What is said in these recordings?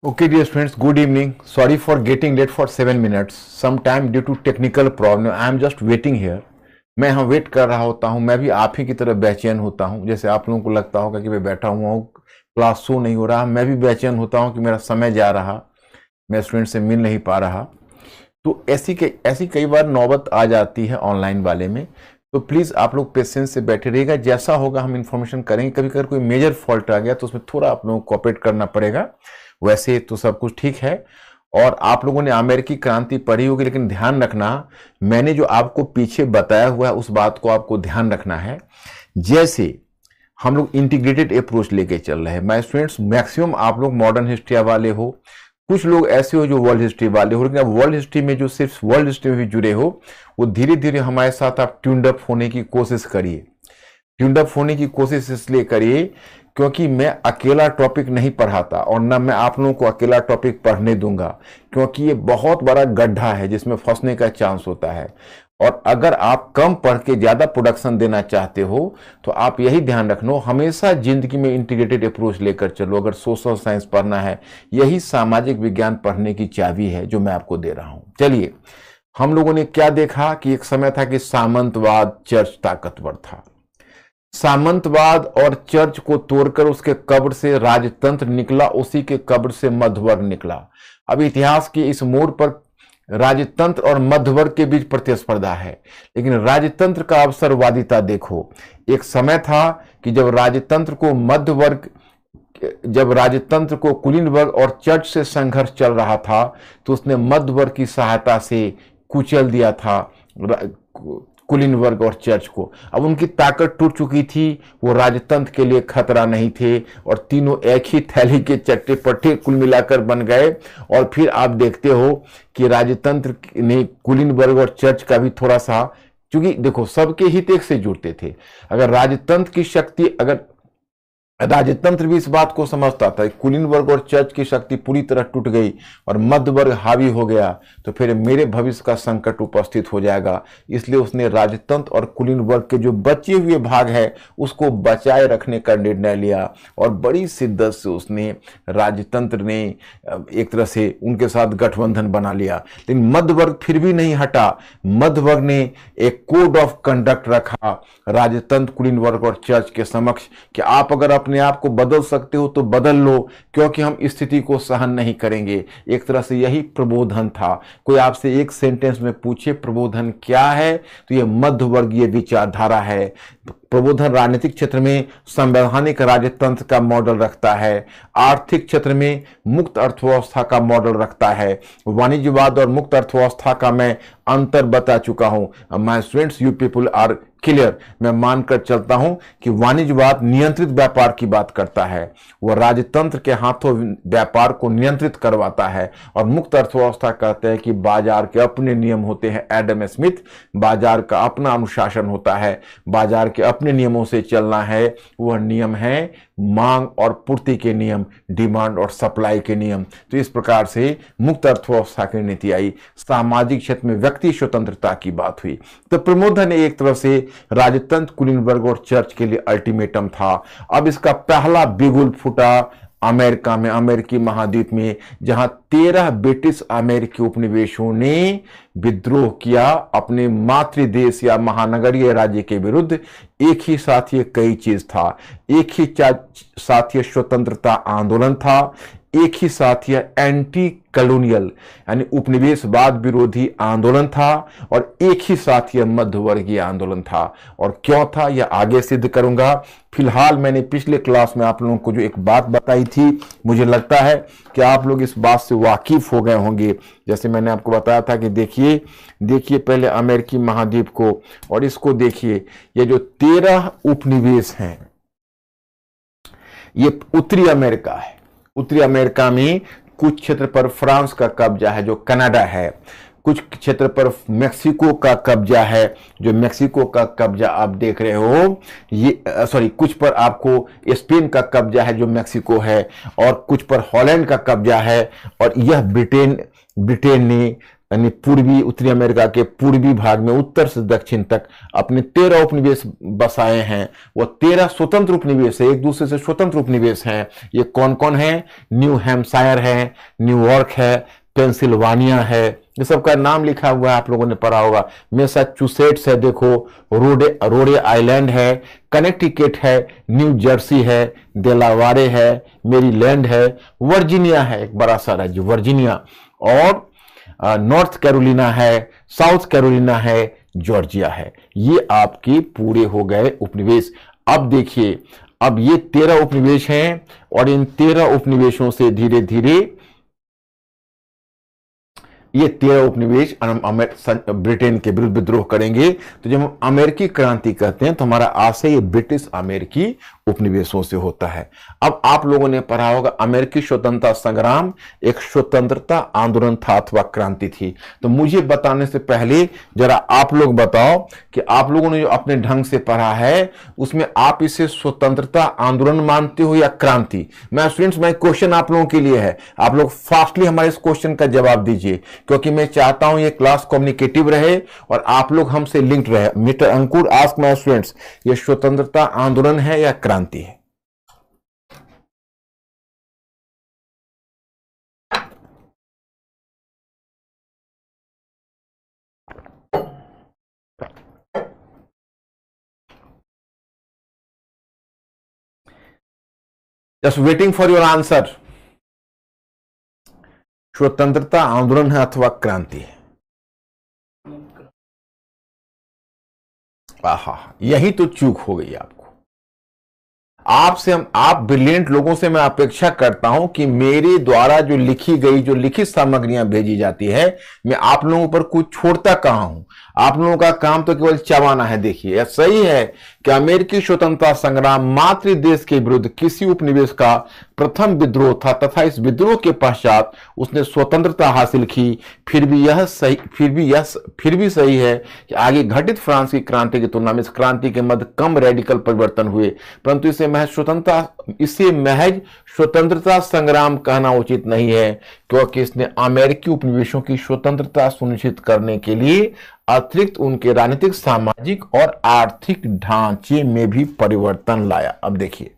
Okay, dear friends, good evening. Sorry for getting late for 7 minutes. Sometime due to technical problem, I am just waiting here. मैं यहाँ wait कर रहा होता हूँ। मैं भी आप ही की तरह बेचैन होता हूँ। जैसे आप लोगों को लगता होगा कि मैं बैठा हुआ हूँ, क्लास शो नहीं हो रहा, मैं भी बेचैन होता हूँ कि मेरा समय जा रहा, मैं स्टूडेंट से मिल नहीं पा रहा। तो ऐसी कई बार नौबत आ जाती है ऑनलाइन वाले में। तो प्लीज़ आप लोग पेशेंस से बैठे रहिएगा। जैसा होगा हम इन्फॉर्मेशन करेंगे। कभी कभी कोई मेजर फॉल्ट आ गया तो उसमें थोड़ा आप लोगों को कोऑपरेट करना पड़ेगा। वैसे तो सब कुछ ठीक है। और आप लोगों ने अमेरिकी क्रांति पढ़ी होगी, लेकिन ध्यान रखना, मैंने जो आपको पीछे बताया हुआ है उस बात को आपको ध्यान रखना है। जैसे हम लोग इंटीग्रेटेड अप्रोच लेके चल रहे हैं। माय स्टूडेंट्स, मैक्सिमम आप लोग मॉडर्न हिस्ट्री वाले हो, कुछ लोग ऐसे हो जो वर्ल्ड हिस्ट्री वाले हो, लेकिन अब वर्ल्ड हिस्ट्री में जो सिर्फ वर्ल्ड हिस्ट्री में भी जुड़े हो, वो धीरे धीरे हमारे साथ आप ट्यून्ड अप होने की कोशिश करिए। ट्यून्ड अप होने की कोशिश इसलिए करिए क्योंकि मैं अकेला टॉपिक नहीं पढ़ाता और ना मैं आप लोगों को अकेला टॉपिक पढ़ने दूंगा, क्योंकि ये बहुत बड़ा गड्ढा है जिसमें फंसने का चांस होता है। और अगर आप कम पढ़ के ज्यादा प्रोडक्शन देना चाहते हो तो आप यही ध्यान रखना, हमेशा जिंदगी में इंटीग्रेटेड अप्रोच लेकर चलो। अगर सोशल साइंस पढ़ना है, यही सामाजिक विज्ञान पढ़ने की चाबी है जो मैं आपको दे रहा हूं। चलिए, हम लोगों ने क्या देखा कि एक समय था कि सामंतवाद चर्च ताकतवर था। सामंतवाद और चर्च को तोड़कर उसके कब्र से राजतंत्र निकला, उसी के कब्र से मध्यवर्ग निकला। अब इतिहास के इस मोड़ पर राजतंत्र और मध्यवर्ग के बीच प्रतिस्पर्धा है, लेकिन राजतंत्र का अवसरवादिता देखो। एक समय था कि जब राजतंत्र को कुलीन वर्ग और चर्च से संघर्ष चल रहा था, तो उसने मध्य वर्ग की सहायता से कुचल दिया था कुलीन वर्ग और चर्च को। अब उनकी ताकत टूट चुकी थी, वो राजतंत्र के लिए खतरा नहीं थे और तीनों एक ही थैली के चट्टे पट्टे कुल मिलाकर बन गए। और फिर आप देखते हो कि राजतंत्र ने कुलीन वर्ग और चर्च का भी थोड़ा सा, क्योंकि देखो सबके हित एक से जुड़ते थे। अगर राजतंत्र भी इस बात को समझता था कि कुलीन वर्ग और चर्च की शक्ति पूरी तरह टूट गई और मध्य वर्ग हावी हो गया तो फिर मेरे भविष्य का संकट उपस्थित हो जाएगा, इसलिए उसने राजतंत्र और कुलीन वर्ग के जो बचे हुए भाग है उसको बचाए रखने का निर्णय लिया। और बड़ी शिद्दत से उसने राजतंत्र ने एक तरह से उनके साथ गठबंधन बना लिया, लेकिन मध्य वर्ग फिर भी नहीं हटा। मध्य वर्ग ने एक कोड ऑफ कंडक्ट रखा राजतंत्र, कुलीन वर्ग और चर्च के समक्ष कि आप अगर अपने आप को बदल सकते हो तो बदल लो, क्योंकि हम स्थिति को सहन नहीं करेंगे। एक तरह से यही प्रबोधन था। कोई आपसे एक सेंटेंस में पूछे प्रबोधन क्या है, तो यह मध्यवर्गीय विचारधारा है। प्रबोधन राजनीतिक क्षेत्र में संवैधानिक राजतंत्र का मॉडल रखता है, आर्थिक क्षेत्र में मुक्त अर्थव्यवस्था का मॉडल रखता है। वाणिज्यवाद और मुक्त अर्थव्यवस्था का मैं अंतर बता चुका हूं। My students, you people are clear. मैं मानकर चलता हूं कि वाणिज्यवाद नियंत्रित व्यापार की बात करता है, वह राजतंत्र के हाथों व्यापार को नियंत्रित करवाता है। और मुक्त अर्थव्यवस्था कहते हैं कि बाजार के अपने नियम होते हैं। एडम स्मिथ, बाजार का अपना अनुशासन होता है, बाजार के अपने नियमों से चलना है। वह नियम है मांग और पूर्ति के नियम, डिमांड और सप्लाई के नियम। तो इस प्रकार से मुक्त अर्थव्यवस्था की नीति आई। सामाजिक क्षेत्र में व्यक्ति स्वतंत्रता की बात हुई। तो प्रबोधन एक तरफ से राजतंत्र, कुलीन वर्ग और चर्च के लिए अल्टीमेटम था। अब इसका पहला बिगुल फूटा अमेरिका में, अमेरिकी महाद्वीप में, जहां 13 ब्रिटिश अमेरिकी उपनिवेशों ने विद्रोह किया अपने मातृ देश या महानगरीय राज्य के विरुद्ध। एक ही साथ ये कई चीज था, एक ही साथ ये स्वतंत्रता आंदोलन था, एक ही साथ यह एंटी कॉलोनियल यानी उपनिवेशवाद विरोधी आंदोलन था, और एक ही साथ यह मध्यवर्गीय आंदोलन था। और क्यों था यह आगे सिद्ध करूंगा। फिलहाल मैंने पिछले क्लास में आप लोगों को जो एक बात बताई थी, मुझे लगता है कि आप लोग इस बात से वाकिफ हो गए होंगे। जैसे मैंने आपको बताया था कि देखिए पहले अमेरिकी महाद्वीप को, और इसको देखिए, ये जो 13 उपनिवेश हैं ये उत्तरी अमेरिका है। उत्तरी अमेरिका में कुछ क्षेत्र पर फ्रांस का कब्जा है जो कनाडा है, कुछ क्षेत्र पर मेक्सिको का कब्जा है जो मेक्सिको का कब्जा आप देख रहे हो। कुछ पर आपको स्पेन का कब्जा है जो मेक्सिको है, और कुछ पर हॉलैंड का कब्जा है। और यह ब्रिटेन ने यानी पूर्वी उत्तरी अमेरिका के पूर्वी भाग में उत्तर से दक्षिण तक अपने 13 उपनिवेश बसाए हैं। वो 13 स्वतंत्र उपनिवेश है, एक दूसरे से स्वतंत्र उपनिवेश हैं। ये कौन कौन है? न्यू हैम्पशायर है, न्यूयॉर्क है, पेंसिल्वानिया है, ये सब का नाम लिखा हुआ है, आप लोगों ने पढ़ा होगा। मैसाचुसेट्स है, देखो रोडे आइलैंड है, कनेक्टिकट है, न्यू जर्सी है, डेलावारे है, मेरीलैंड है, वर्जीनिया है, एक बड़ा सा राज्य वर्जीनिया, और नॉर्थ कैरोलिना है, साउथ कैरोलिना है, जॉर्जिया है। ये आपके पूरे हो गए उपनिवेश। अब देखिए, अब ये 13 उपनिवेश हैं और इन 13 उपनिवेशों से धीरे धीरे ये 13 उपनिवेश ब्रिटेन के विरुद्ध विद्रोह करेंगे। तो जब हम अमेरिकी क्रांति कहते हैं तो हमारा आशय ये ब्रिटिश अमेरिकी उपनिवेशों से होता है। अब आप लोगों ने पढ़ा होगा अमेरिकी स्वतंत्रता संग्राम एक स्वतंत्रता आंदोलन था अथवा क्रांति थी। तो मुझे बताने से पहले जरा आप लोग बताओ कि आप लोगों ने जो अपने ढंग से पढ़ा है उसमें आप इसे स्वतंत्रता आंदोलन मानते हो या क्रांति? मैं स्टूडेंट्स, मैं क्वेश्चन आप लोगों के लिए है, आप लोग फास्टली हमारे इस क्वेश्चन का जवाब दीजिए, क्योंकि मैं चाहता हूं ये क्लास कम्युनिकेटिव रहे और आप लोग हमसे लिंक्ड रहे। Mister Ankur ask my students, ये स्वतंत्रता आंदोलन है या क्रांति है? Just waiting for your answer. स्वतंत्रता आंदोलन है अथवा क्रांति है? आहा, यही तो चूक हो गई आपको। आप ब्रिलियंट लोगों से मैं अपेक्षा करता हूं कि मेरे द्वारा जो लिखित सामग्रियां भेजी जाती है, मैं आप लोगों पर कुछ छोड़ता कहां हूं। आप लोगों का काम तो केवल चबाना है। देखिए, यह सही है कि अमेरिकी स्वतंत्रता संग्राम मातृ देश के विरुद्ध किसी उपनिवेश का प्रथम विद्रोह था तथा इस विद्रोह के पश्चात उसने स्वतंत्रता हासिल की। फिर भी सही है कि आगे घटित फ्रांस की क्रांति की तुलना में इस क्रांति के मध्य कम रेडिकल परिवर्तन हुए, परंतु इसे महज स्वतंत्रता संग्राम कहना उचित नहीं है, क्योंकि इसने अमेरिकी उपनिवेशों की स्वतंत्रता सुनिश्चित करने के लिए अतिरिक्त उनके राजनीतिक, सामाजिक और आर्थिक ढांचे में भी परिवर्तन लाया। अब देखिए,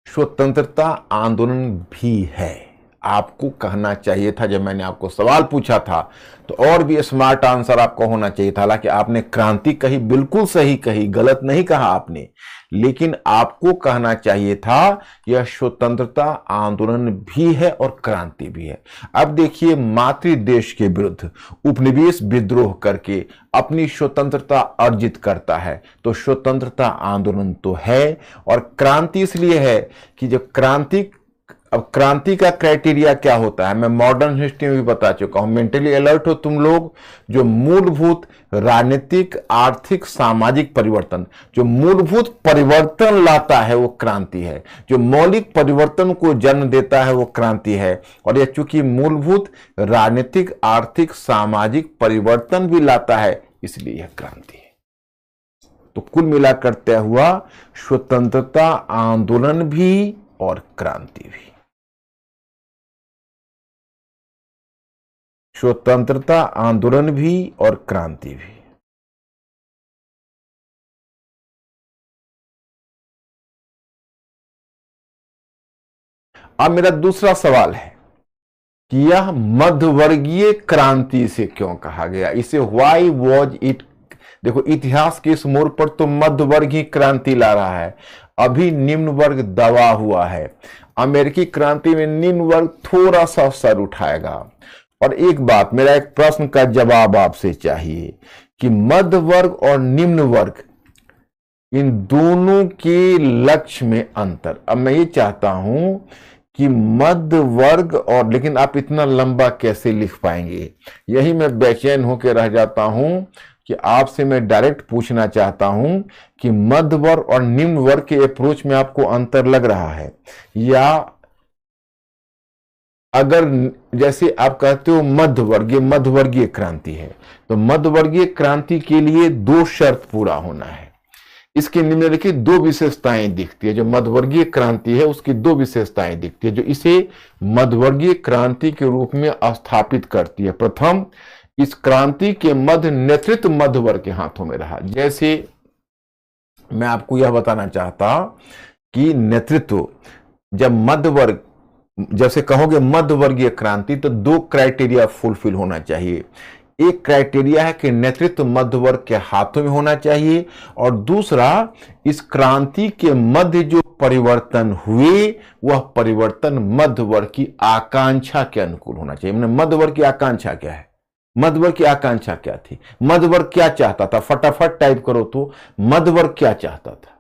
स्वतंत्रता आंदोलन भी है, आपको कहना चाहिए था जब मैंने आपको सवाल पूछा था, तो और भी स्मार्ट आंसर आपका होना चाहिए था। हालांकि आपने क्रांति कही, बिल्कुल सही कही, गलत नहीं कहा आपने, लेकिन आपको कहना चाहिए था यह स्वतंत्रता आंदोलन भी है और क्रांति भी है। अब देखिए, मातृ देश के विरुद्ध उपनिवेश विद्रोह करके अपनी स्वतंत्रता अर्जित करता है, तो स्वतंत्रता आंदोलन तो है। और क्रांति इसलिए है कि जब अब क्रांति का क्राइटेरिया क्या होता है, मैं मॉडर्न हिस्ट्री में भी बता चुका हूं। मेंटली अलर्ट हो तुम लोग। जो मूलभूत राजनीतिक, आर्थिक, सामाजिक परिवर्तन, जो मूलभूत परिवर्तन लाता है वो क्रांति है। जो मौलिक परिवर्तन को जन्म देता है वो क्रांति है। और यह चूंकि मूलभूत राजनीतिक, आर्थिक, सामाजिक परिवर्तन भी लाता है, इसलिए यह क्रांति है। तो कुल मिलाकर तय हुआ स्वतंत्रता आंदोलन भी और क्रांति भी। स्वतंत्रता आंदोलन भी और क्रांति भी। अब मेरा दूसरा सवाल है कि यह मध्यवर्गीय क्रांति से क्यों कहा गया? इसे व्हाई वॉज इट? देखो, इतिहास के इस मोड़ पर तो मध्य वर्ग ही क्रांति ला रहा है, अभी निम्न वर्ग दबा हुआ है। अमेरिकी क्रांति में निम्न वर्ग थोड़ा सा सर उठाएगा। और एक बात, मेरा एक प्रश्न का जवाब आपसे चाहिए कि मध्य वर्ग और निम्न वर्ग, इन दोनों के लक्ष्य में अंतर। अब मैं ये चाहता हूं कि मध्य वर्ग और, लेकिन आप इतना लंबा कैसे लिख पाएंगे, यही मैं बेचैन होकर रह जाता हूं कि आपसे मैं डायरेक्ट पूछना चाहता हूं कि मध्य वर्ग और निम्न वर्ग के अप्रोच में आपको अंतर लग रहा है, या अगर जैसे आप कहते हो मध्यवर्गीय क्रांति है, तो मध्यवर्गीय क्रांति के लिए दो शर्त पूरा होना है इसके निम्नलिखित दो विशेषताएं दिखती है। जो मध्यवर्गीय क्रांति है उसकी दो विशेषताएं दिखती है जो इसे मध्यवर्गीय क्रांति के रूप में स्थापित करती है। प्रथम, इस क्रांति के मध्य नेतृत्व मध्य वर्ग के हाथों में रहा। जैसे मैं आपको यह बताना चाहता कि नेतृत्व, जब मध्य वर्ग, जैसे कहोगे मध्यवर्गीय क्रांति, तो दो क्राइटेरिया फुलफिल होना चाहिए। एक क्राइटेरिया है कि नेतृत्व मध्य वर्ग के हाथों में होना चाहिए, और दूसरा, इस क्रांति के मध्य जो परिवर्तन हुए वह परिवर्तन मध्य वर्ग की आकांक्षा के अनुकूल होना चाहिए। मध्य वर्ग की आकांक्षा क्या है? मध्य वर्ग की आकांक्षा क्या थी? मध्य वर्ग क्या चाहता था? फटाफट टाइप करो तो मध्य वर्ग क्या चाहता था?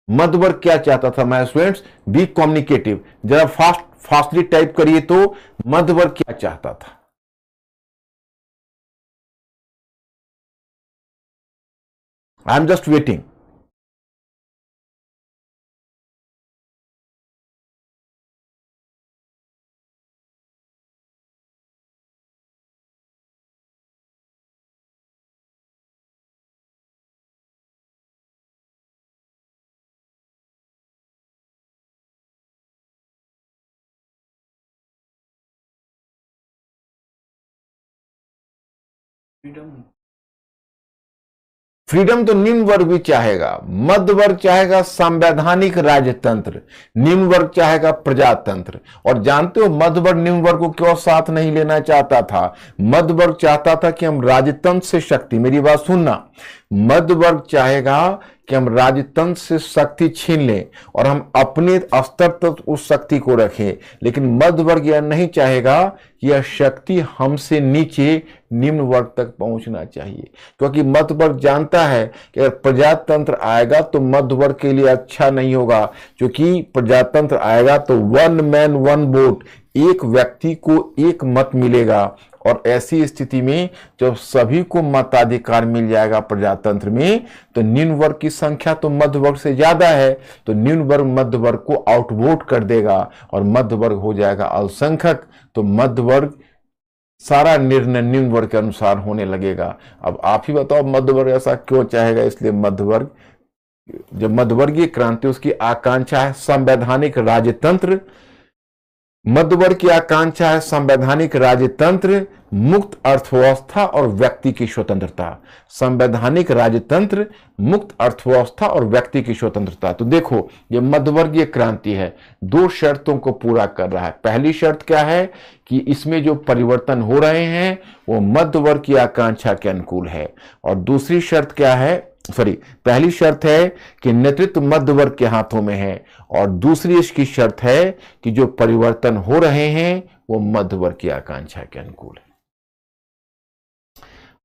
मध्य वर्ग क्या चाहता था? माय स्टूडेंट्स, बी कम्युनिकेटिव, जरा फास्टली टाइप करिए तो मध्य वर्ग क्या चाहता था? I am just waiting. Freedom तो निम्न वर्ग भी चाहेगा। मध्य वर्ग चाहेगा संवैधानिक राजतंत्र, निम्न वर्ग चाहेगा प्रजातंत्र। और जानते हो मध्य वर्ग निम्न वर्ग को क्यों साथ नहीं लेना चाहता था? मध्य वर्ग चाहता था कि हम राजतंत्र से शक्ति, मेरी बात सुनना, मध्य वर्ग चाहेगा कि हम राजतंत्र से शक्ति छीन लें और हम अपने स्तर तक उस शक्ति को रखें। लेकिन मध्य वर्ग यह नहीं चाहेगा कि यह शक्ति हमसे नीचे निम्न वर्ग तक पहुंचना चाहिए, क्योंकि मध्य वर्ग जानता है कि अगर प्रजातंत्र आएगा तो मध्य वर्ग के लिए अच्छा नहीं होगा। क्योंकि प्रजातंत्र आएगा तो वन मैन वन वोट, एक व्यक्ति को एक मत मिलेगा, और ऐसी स्थिति में जब सभी को मताधिकार मिल जाएगा प्रजातंत्र में, तो निम्न वर्ग की संख्या तो मध्य वर्ग से ज्यादा है, तो निम्न वर्ग मध्य वर्ग को आउटवोट कर देगा और मध्य वर्ग हो जाएगा अल्पसंख्यक। तो मध्य वर्ग सारा निर्णय निम्न वर्ग के अनुसार होने लगेगा। अब आप ही बताओ मध्य वर्ग ऐसा क्यों चाहेगा? इसलिए मध्य वर्ग, जब मध्यवर्गीय क्रांति, उसकी आकांक्षा है संवैधानिक राजतंत्र। मध्य वर्ग की आकांक्षा है संवैधानिक राजतंत्र, मुक्त अर्थव्यवस्था और व्यक्ति की स्वतंत्रता। संवैधानिक राजतंत्र, मुक्त अर्थव्यवस्था और व्यक्ति की स्वतंत्रता। तो देखो ये मध्यवर्गीय क्रांति है, दो शर्तों को पूरा कर रहा है। पहली शर्त क्या है कि इसमें जो परिवर्तन हो रहे हैं वो मध्य वर्ग की आकांक्षा के अनुकूल है, और दूसरी शर्त क्या है, पहली शर्त है कि नेतृत्व मध्य वर्ग के हाथों में है, और दूसरी इसकी शर्त है कि जो परिवर्तन हो रहे हैं वो मध्य वर्ग की आकांक्षा के अनुकूल है।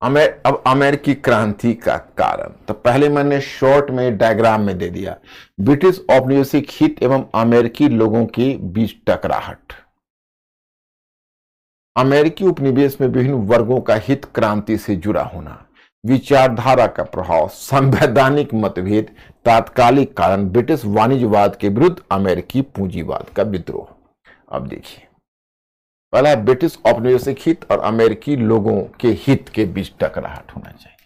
अब अमेरिकी क्रांति का कारण तो पहले मैंने शॉर्ट में डायग्राम में दे दिया। ब्रिटिश औपनिवेशिक हित एवं अमेरिकी लोगों के बीच टकराहट। अमेरिकी उपनिवेश में विभिन्न वर्गों का हित क्रांति से जुड़ा होना, विचारधारा का प्रभाव, संवैधानिक मतभेद, तात्कालिक कारण, ब्रिटिश वाणिज्यवाद के विरुद्ध अमेरिकी पूंजीवाद का विद्रोह। अब देखिए, पहला है ब्रिटिश औपनिवेशिक हित और अमेरिकी लोगों के हित के बीच टकराहट होना चाहिए।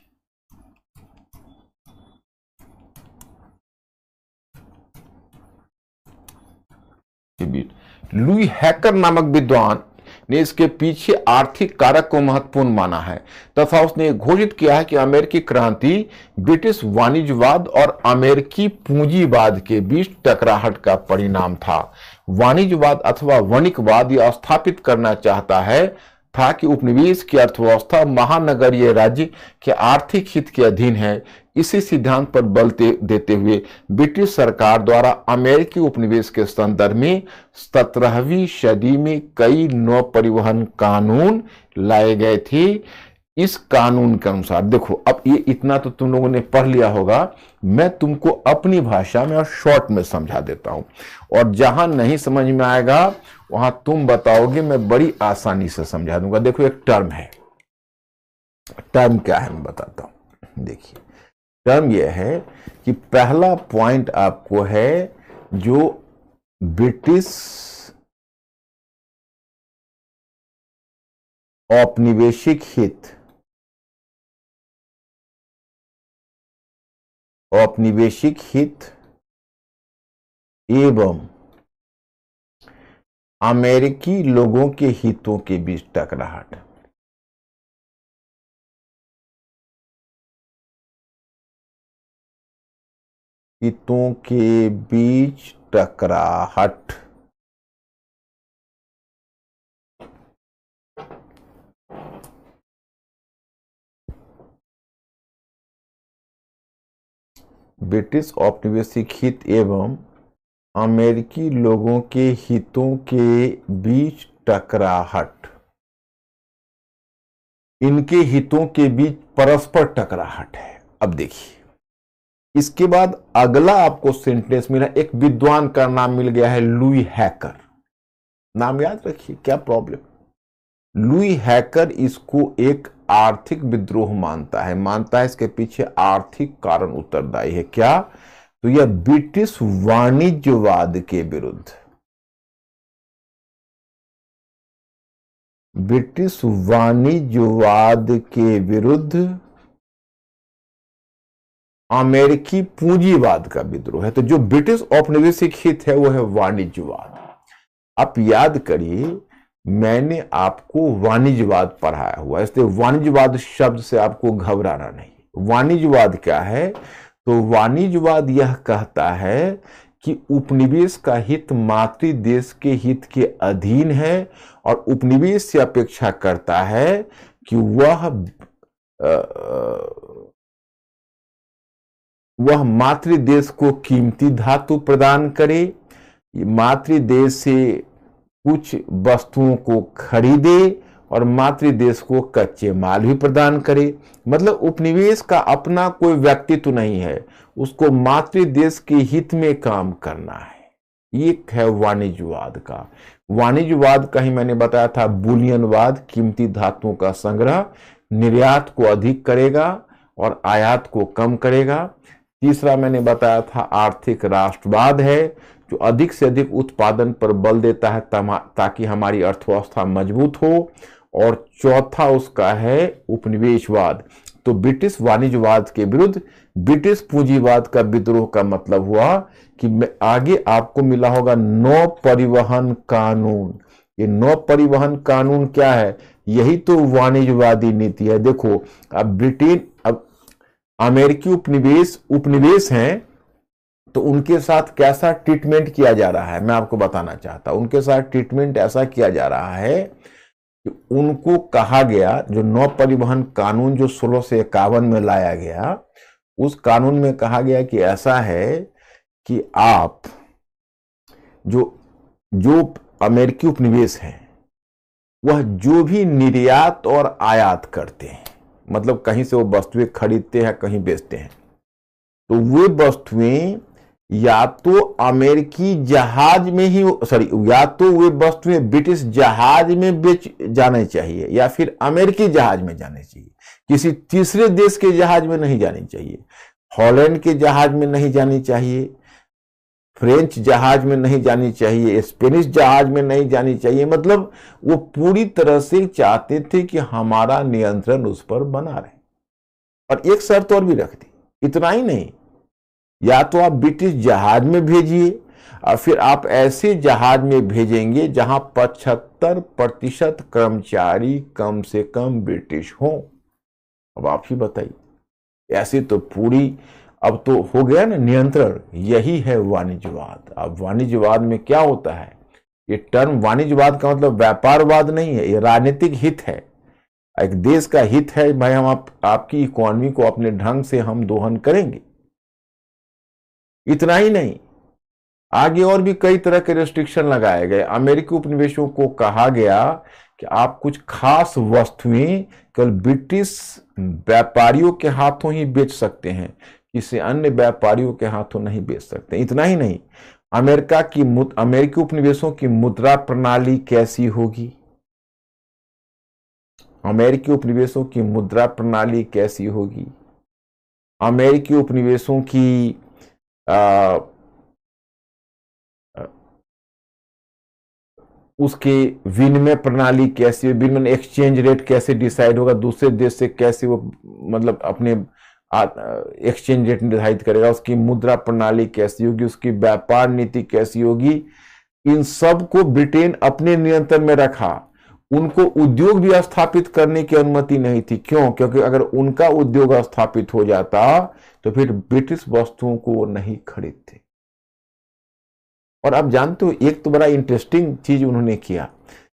लुई हैकर नामक विद्वान ने इसके पीछे आर्थिक कारक को महत्वपूर्ण माना है तथा उसने घोषित किया है कि अमेरिकी क्रांति ब्रिटिश वाणिज्यवाद और अमेरिकी पूंजीवाद के बीच टकराहट का परिणाम था। वाणिज्यवाद अथवा वणिकवाद यह स्थापित करना चाहता है था कि उपनिवेश की अर्थव्यवस्था महानगरीय राज्य के आर्थिक हित के अधीन है। इसी सिद्धांत पर बल देते हुए ब्रिटिश सरकार द्वारा अमेरिकी उपनिवेश के संदर्भ में 17वीं सदी में कई नौ परिवहन कानून लाए गए थे। इस कानून के अनुसार, देखो अब ये इतना तो तुम लोगों ने पढ़ लिया होगा, मैं तुमको अपनी भाषा में और शॉर्ट में समझा देता हूं, और जहां नहीं समझ में आएगा वहां तुम बताओगे, मैं बड़ी आसानी से समझा दूंगा। देखो एक टर्म है, टर्म क्या है मैं बताता हूं। देखिए टर्म यह है कि पहला पॉइंट आपको है जो ब्रिटिश औपनिवेशिक हित औपनिवेशिक हित एवं अमेरिकी लोगों के हितों के बीच टकराहट। हितों के बीच टकराहट। ब्रिटिश औपनिवेशिक हित एवं अमेरिकी लोगों के हितों के बीच टकराहट। इनके हितों के बीच परस्पर टकराहट है। अब देखिए, इसके बाद अगला आपको सेंटेंस मिला, एक विद्वान का नाम मिल गया है, लुई हैकर। नाम याद रखिए, क्या प्रॉब्लम। लुई हैकर इसको एक आर्थिक विद्रोह मानता है इसके पीछे आर्थिक कारण उत्तरदायी है। क्या? तो यह ब्रिटिश वाणिज्यवाद के विरुद्ध, ब्रिटिश वाणिज्यवाद के विरुद्ध अमेरिकी पूंजीवाद का विद्रोह है। तो जो ब्रिटिश औपनिवेशिक हित है वो है वाणिज्यवाद। आप याद करिए, मैंने आपको वाणिज्यवाद पढ़ाया हुआ, इसलिए वाणिज्यवाद शब्द से आपको घबराना नहीं। वाणिज्यवाद क्या है? तो वाणिज्यवाद यह कहता है कि उपनिवेश का हित मातृ देश के हित के अधीन है और उपनिवेश से अपेक्षा करता है कि वह मातृ देश को कीमती धातु प्रदान करे, मातृ देश से कुछ वस्तुओं को खरीदे और मातृ देश को कच्चे माल भी प्रदान करे। मतलब उपनिवेश का अपना कोई व्यक्तित्व नहीं है, उसको मातृ देश के हित में काम करना है। ये है वाणिज्यवाद का। वाणिज्यवाद का ही मैंने बताया था बुलियनवाद, कीमती धातुओं का संग्रह निर्यात को अधिक करेगा और आयात को कम करेगा। तीसरा मैंने बताया था आर्थिक राष्ट्रवाद है, जो अधिक से अधिक उत्पादन पर बल देता है ताकि हमारी अर्थव्यवस्था मजबूत हो। और चौथा उसका है उपनिवेशवाद। तो ब्रिटिश वाणिज्यवाद के विरुद्ध ब्रिटिश पूंजीवाद का विद्रोह का मतलब हुआ कि आगे आपको मिला होगा नौ परिवहन कानून। ये नौ परिवहन कानून क्या है? यही तो वाणिज्यवादी नीति है। देखो, अब ब्रिटेन, अब अमेरिकी उपनिवेश हैं, तो उनके साथ कैसा ट्रीटमेंट किया जा रहा है मैं आपको बताना चाहता हूं। उनके साथ ट्रीटमेंट ऐसा किया जा रहा है कि उनको कहा गया, जो नौ परिवहन कानून जो 1651 में लाया गया, उस कानून में कहा गया कि ऐसा है कि आप जो अमेरिकी उपनिवेश हैं वह जो भी निर्यात और आयात करते हैं, मतलब कहीं से वो वस्तुएं खरीदते हैं कहीं बेचते हैं, तो वे वस्तुएं या तो अमेरिकी जहाज में ही या तो वे वस्तुएं ब्रिटिश जहाज में बेच जाने चाहिए या फिर अमेरिकी जहाज में जाने चाहिए। किसी तीसरे देश के जहाज में नहीं जानी चाहिए। हॉलैंड के जहाज में नहीं जानी चाहिए, फ्रेंच जहाज में नहीं जानी चाहिए, स्पेनिश जहाज में नहीं जानी चाहिए। मतलब वो पूरी तरह से चाहते थे कि हमारा नियंत्रण उस पर बना रहे। और एक शर्त और भी रख दी, इतना ही नहीं, या तो आप ब्रिटिश जहाज में भेजिए और फिर आप ऐसे जहाज में भेजेंगे जहां 75% कर्मचारी कम से कम ब्रिटिश हों। अब आप ही बताइए, ऐसे तो पूरी, अब तो हो गया ना नियंत्रण। यही है वाणिज्यवाद। अब वाणिज्यवाद में क्या होता है? ये टर्म वाणिज्यवाद का मतलब व्यापारवाद नहीं है, ये राजनीतिक हित है। एक देश का हित है भाई, हम आपकी इकोनॉमी को अपने ढंग से हम दोहन करेंगे। इतना ही नहीं, आगे और भी कई तरह के रेस्ट्रिक्शन लगाए गए। अमेरिकी उपनिवेशों को कहा गया कि आप कुछ खास वस्तुएं केवल ब्रिटिश व्यापारियों के हाथों ही बेच सकते हैं, किसी अन्य व्यापारियों के हाथों नहीं बेच सकते। इतना ही नहीं, अमेरिकी उपनिवेशों की मुद्रा प्रणाली कैसी होगी? अमेरिकी उपनिवेशों की मुद्रा प्रणाली कैसी होगी? अमेरिकी उपनिवेशों की उसके विनिमय प्रणाली कैसी है, विनिमय एक्सचेंज रेट कैसे डिसाइड होगा, दूसरे देश से कैसे वो मतलब अपने एक्सचेंज रेट निर्धारित करेगा, उसकी मुद्रा प्रणाली कैसी होगी, उसकी व्यापार नीति कैसी होगी, इन सब को ब्रिटेन अपने नियंत्रण में रखा। उनको उद्योग भी स्थापित करने की अनुमति नहीं थी। क्यों? क्योंकि अगर उनका उद्योग स्थापित हो जाता तो फिर ब्रिटिश वस्तुओं को वो नहीं खरीदते। और आप जानते हो एक तो बड़ा इंटरेस्टिंग चीज उन्होंने किया,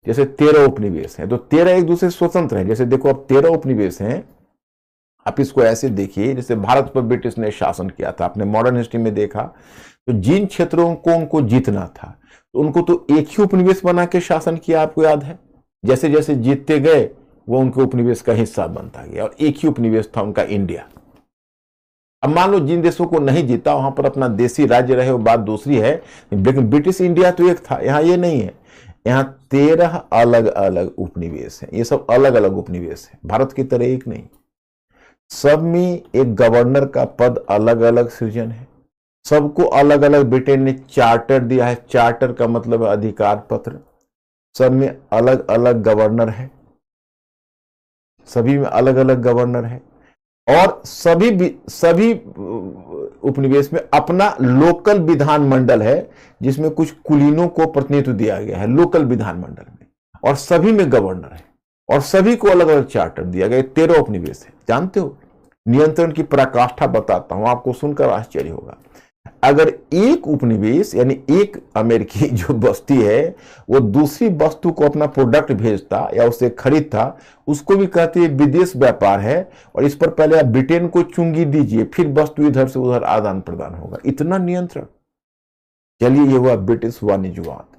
जैसे 13 उपनिवेश हैं तो 13 एक दूसरे से स्वतंत्र हैं। जैसे देखो अब 13 उपनिवेश हैं, आप इसको ऐसे देखिए जैसे भारत पर ब्रिटिश ने शासन किया था। आपने मॉडर्न हिस्ट्री में देखा तो जिन क्षेत्रों को उनको जीतना था तो उनको तो एक ही उपनिवेश बना के शासन किया, आपको याद है। जैसे जैसे जीतते गए वो उनके उपनिवेश का हिस्सा बनता गया और एक ही उपनिवेश था उनका, इंडिया। अब मान लो जिन देशों को नहीं जीता वहां पर अपना देसी राज्य रहे, वो बात दूसरी है, लेकिन ब्रिटिश इंडिया तो एक था। यहां ये नहीं है, यहां 13 अलग अलग उपनिवेश हैं। ये सब अलग अलग उपनिवेश है, भारत की तरह एक नहीं। सब में एक गवर्नर का पद अलग अलग सृजन है, सबको अलग अलग ब्रिटेन ने चार्टर दिया है। चार्टर का मतलब है अधिकार पत्र। सब में अलग अलग गवर्नर है, सभी में अलग अलग गवर्नर है और सभी उपनिवेश में अपना लोकल विधानमंडल है जिसमें कुछ कुलीनों को प्रतिनिधित्व दिया गया है लोकल विधानमंडल में, और सभी में गवर्नर है और सभी को अलग अलग चार्टर दिया गया। 13 उपनिवेश है। जानते हो नियंत्रण की पराकाष्ठा बताता हूं, आपको सुनकर आश्चर्य होगा। अगर एक उपनिवेश यानी एक अमेरिकी जो बस्ती है वो दूसरी वस्तु को अपना प्रोडक्ट भेजता या उसे खरीदता, उसको भी कहते हैं विदेश व्यापार है, और इस पर पहले आप ब्रिटेन को चुंगी दीजिए, फिर वस्तु इधर से उधर आदान प्रदान होगा। इतना नियंत्रण। चलिए ये हुआ ब्रिटिश वाणिज्यवाद।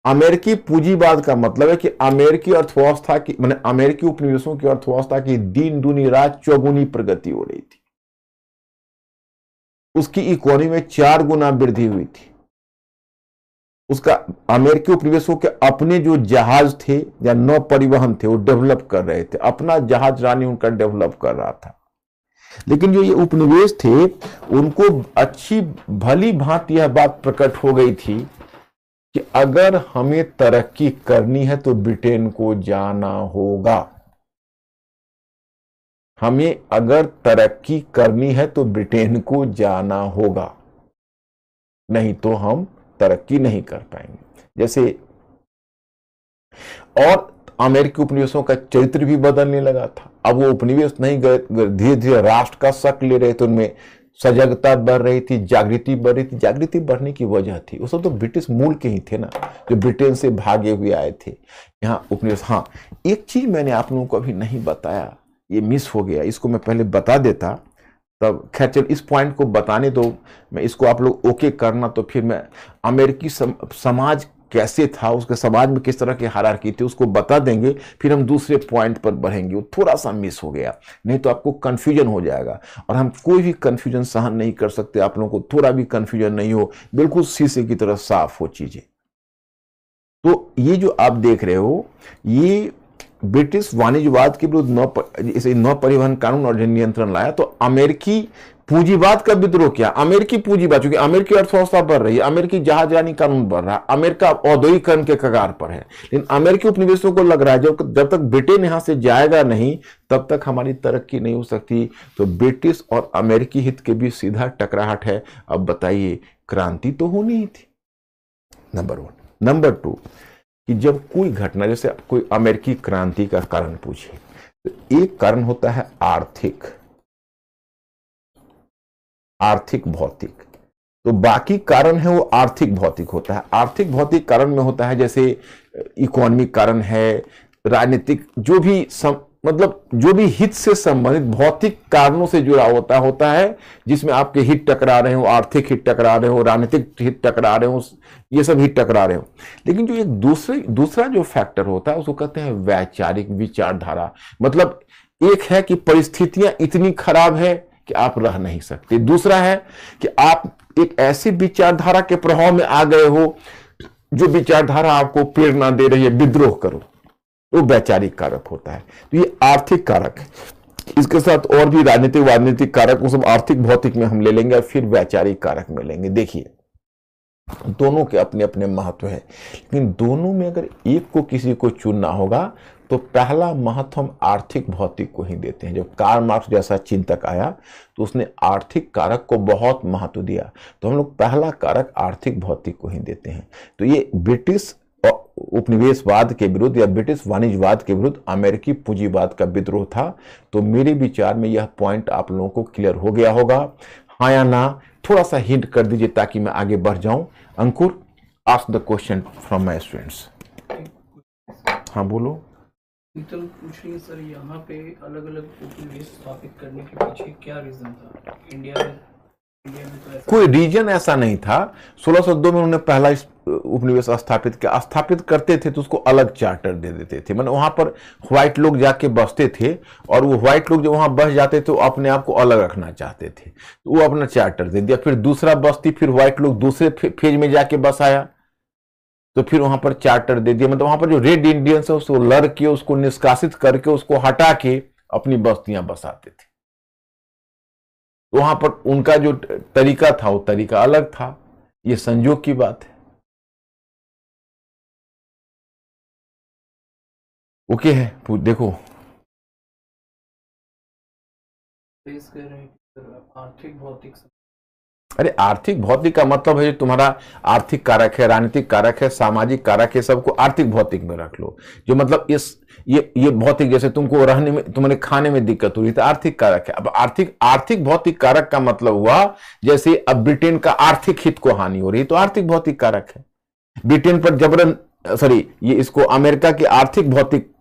अमेरिकी पूंजीवाद का मतलब है कि अमेरिकी अर्थव्यवस्था की, माने अमेरिकी उपनिवेशों की अर्थव्यवस्था की दिन दुनी रात चौगुनी प्रगति हो रही थी। उसकी इकोनॉमी में 4 गुना वृद्धि हुई थी। उसका अमेरिकी उपनिवेशों के अपने जो जहाज थे या नौ परिवहन थे वो डेवलप कर रहे थे, अपना जहाज रानी उनका डेवलप कर रहा था। लेकिन जो ये उपनिवेश थे उनको अच्छी भली भांति यह बात प्रकट हो गई थी कि अगर हमें तरक्की करनी है तो ब्रिटेन को जाना होगा। हमें अगर तरक्की करनी है तो ब्रिटेन को जाना होगा, नहीं तो हम तरक्की नहीं कर पाएंगे। जैसे और अमेरिकी उपनिवेशों का चरित्र भी बदलने लगा था। अब वो उपनिवेश नहीं गए, धीरे धीरे राष्ट्र का शक्ल ले रहे थे, उनमें सजगता बढ़ रही थी, जागृति बढ़ रही थी। जागृति बढ़ने की वजह थी वो सब तो ब्रिटिश मूल के ही थे ना, जो ब्रिटेन से भागे हुए आए थे यहाँ उपनिवेश। हाँ, एक चीज मैंने आप लोगों को अभी नहीं बताया, ये मिस हो गया, इसको मैं पहले बता देता तब। खैर चल इस पॉइंट को बताने दो, मैं इसको आप लोग ओके करना, तो फिर मैं अमेरिकी समाज कैसे था, उसके समाज में किस तरह की हायरार्की थी उसको बता देंगे, फिर हम दूसरे पॉइंट पर बढ़ेंगे। वो थोड़ा सा मिस हो गया, नहीं तो आपको कंफ्यूजन हो जाएगा, और हम कोई भी कंफ्यूजन सहन नहीं कर सकते। आप लोगों को थोड़ा भी कंफ्यूजन नहीं हो, बिल्कुल शीशे की तरह साफ हो चीजें। तो ये जो आप देख रहे हो ये ब्रिटिश वाणिज्यवाद के विरुद्ध नौ परिवहन कानून और नियंत्रण लाया। तो अमेरिकी पूंजीवाद का विद्रोह किया। अमेरिकी पूंजीवाद, क्योंकि अमेरिकी अर्थव्यवस्था बढ़ रही है, अमेरिकी जहाजरानी कानून बढ़ रहा है, अमेरिका औद्योगिकरण के कगार पर है, लेकिन अमेरिकी उपनिवेशों को लग रहा है जब तक ब्रिटेन यहां से जाएगा नहीं तब तक हमारी तरक्की नहीं हो सकती। तो ब्रिटिश और अमेरिकी हित के बीच सीधा टकराहट है। अब बताइए, क्रांति तो होनी ही थी, नंबर 1। नंबर 2 कि जब कोई घटना, जैसे कोई अमेरिकी क्रांति का कारण पूछे तो एक कारण होता है आर्थिक भौतिक, तो बाकी कारण है वो आर्थिक भौतिक होता है। आर्थिक भौतिक कारण में होता है जैसे इकोनॉमिक कारण है, राजनीतिक, जो भी मतलब जो भी हित से संबंधित भौतिक कारणों से जुड़ा होता है, जिसमें आपके हित टकरा रहे हो, आर्थिक हित टकरा रहे हो, राजनीतिक हित टकरा रहे हो, ये सब हित टकरा रहे हो। लेकिन जो एक दूसरा जो फैक्टर होता है उसको कहते हैं वैचारिक विचारधारा। मतलब एक है कि परिस्थितियां इतनी खराब है कि आप रह नहीं सकते, दूसरा है कि आप एक ऐसी विचारधारा के प्रभाव में आ गए हो जो विचारधारा आपको प्रेरणा दे रही है, विद्रोह करो, वो वैचारिक कारक होता है। तो ये आर्थिक कारक है, इसके साथ और भी राजनीतिक कारक, वो सब आर्थिक भौतिक में हम ले लेंगे और फिर वैचारिक कारक में लेंगे। देखिए दोनों के अपने अपने महत्व है, लेकिन दोनों में अगर एक को किसी को चुनना होगा तो पहला महत्व हम आर्थिक भौतिक को ही देते हैं। जब कार्ल मार्क्स जैसा चिंतक आया तो उसने आर्थिक कारक को बहुत महत्व दिया, तो हम लोग पहला कारक आर्थिक भौतिक को ही देते हैं। तो ये ब्रिटिश उपनिवेशवाद के विरुद्ध या ब्रिटिश वाणिज्यवाद के विरुद्ध अमेरिकी पूंजीवाद का विद्रोह था। तो मेरे विचार में यह पॉइंट आप लोगों को क्लियर हो गया होगा, हाँ या ना? थोड़ा सा हिंट कर दीजिए ताकि मैं आगे बढ़ जाऊं। Ankur, ask the question from my students. हाँ बोलो। शीतल पूछ रही है सर, यहाँ पे अलग अलग उपनिवेश स्थापित करने के पीछे क्या रीजन था? इंडिया में तो ऐसा कोई रीजन ऐसा नहीं था। 1602 में उन्होंने पहला उपनिवेश स्थापित किया। स्थापित करते थे तो उसको अलग चार्टर दे देते थे, मतलब वहां पर व्हाइट लोग जाके बसते थे और वो व्हाइट लोग जब वहां बस जाते थे तो अपने आप को अलग रखना चाहते थे, तो वो अपना चार्टर दे दिया। फिर दूसरा बस्ती, फिर व्हाइट लोग दूसरे फेज में जाके बसाया, तो फिर वहां पर चार्टर दे दिया। मतलब वहां पर जो रेड इंडियंस है उसको लड़ के, उसको निष्कासित करके, उसको हटा के अपनी बस्तियां बसाते थे। वहां पर उनका जो तरीका था वो तरीका अलग था। ये संयोग की बात है। ओके है, देखो फेस कर रहे हैं सर, आर्थिक भौतिक अरे आर्थिक भौतिक का मतलब है जो तुम्हारा आर्थिक कारक है, राजनीतिक कारक है, सामाजिक कारक है, सबको आर्थिक भौतिक में रख लो। जो मतलब ये भौतिक, जैसे तुमको रहने में, तुम्हारे खाने में दिक्कत हो रही तो आर्थिक कारक है। अब आर्थिक भौतिक कारक का मतलब हुआ जैसे अब ब्रिटेन का आर्थिक हित को हानि हो रही है तो आर्थिक भौतिक कारक है। ब्रिटेन पर जबरन, सॉरी, ये इसको अमेरिका की आर्थिक भौतिक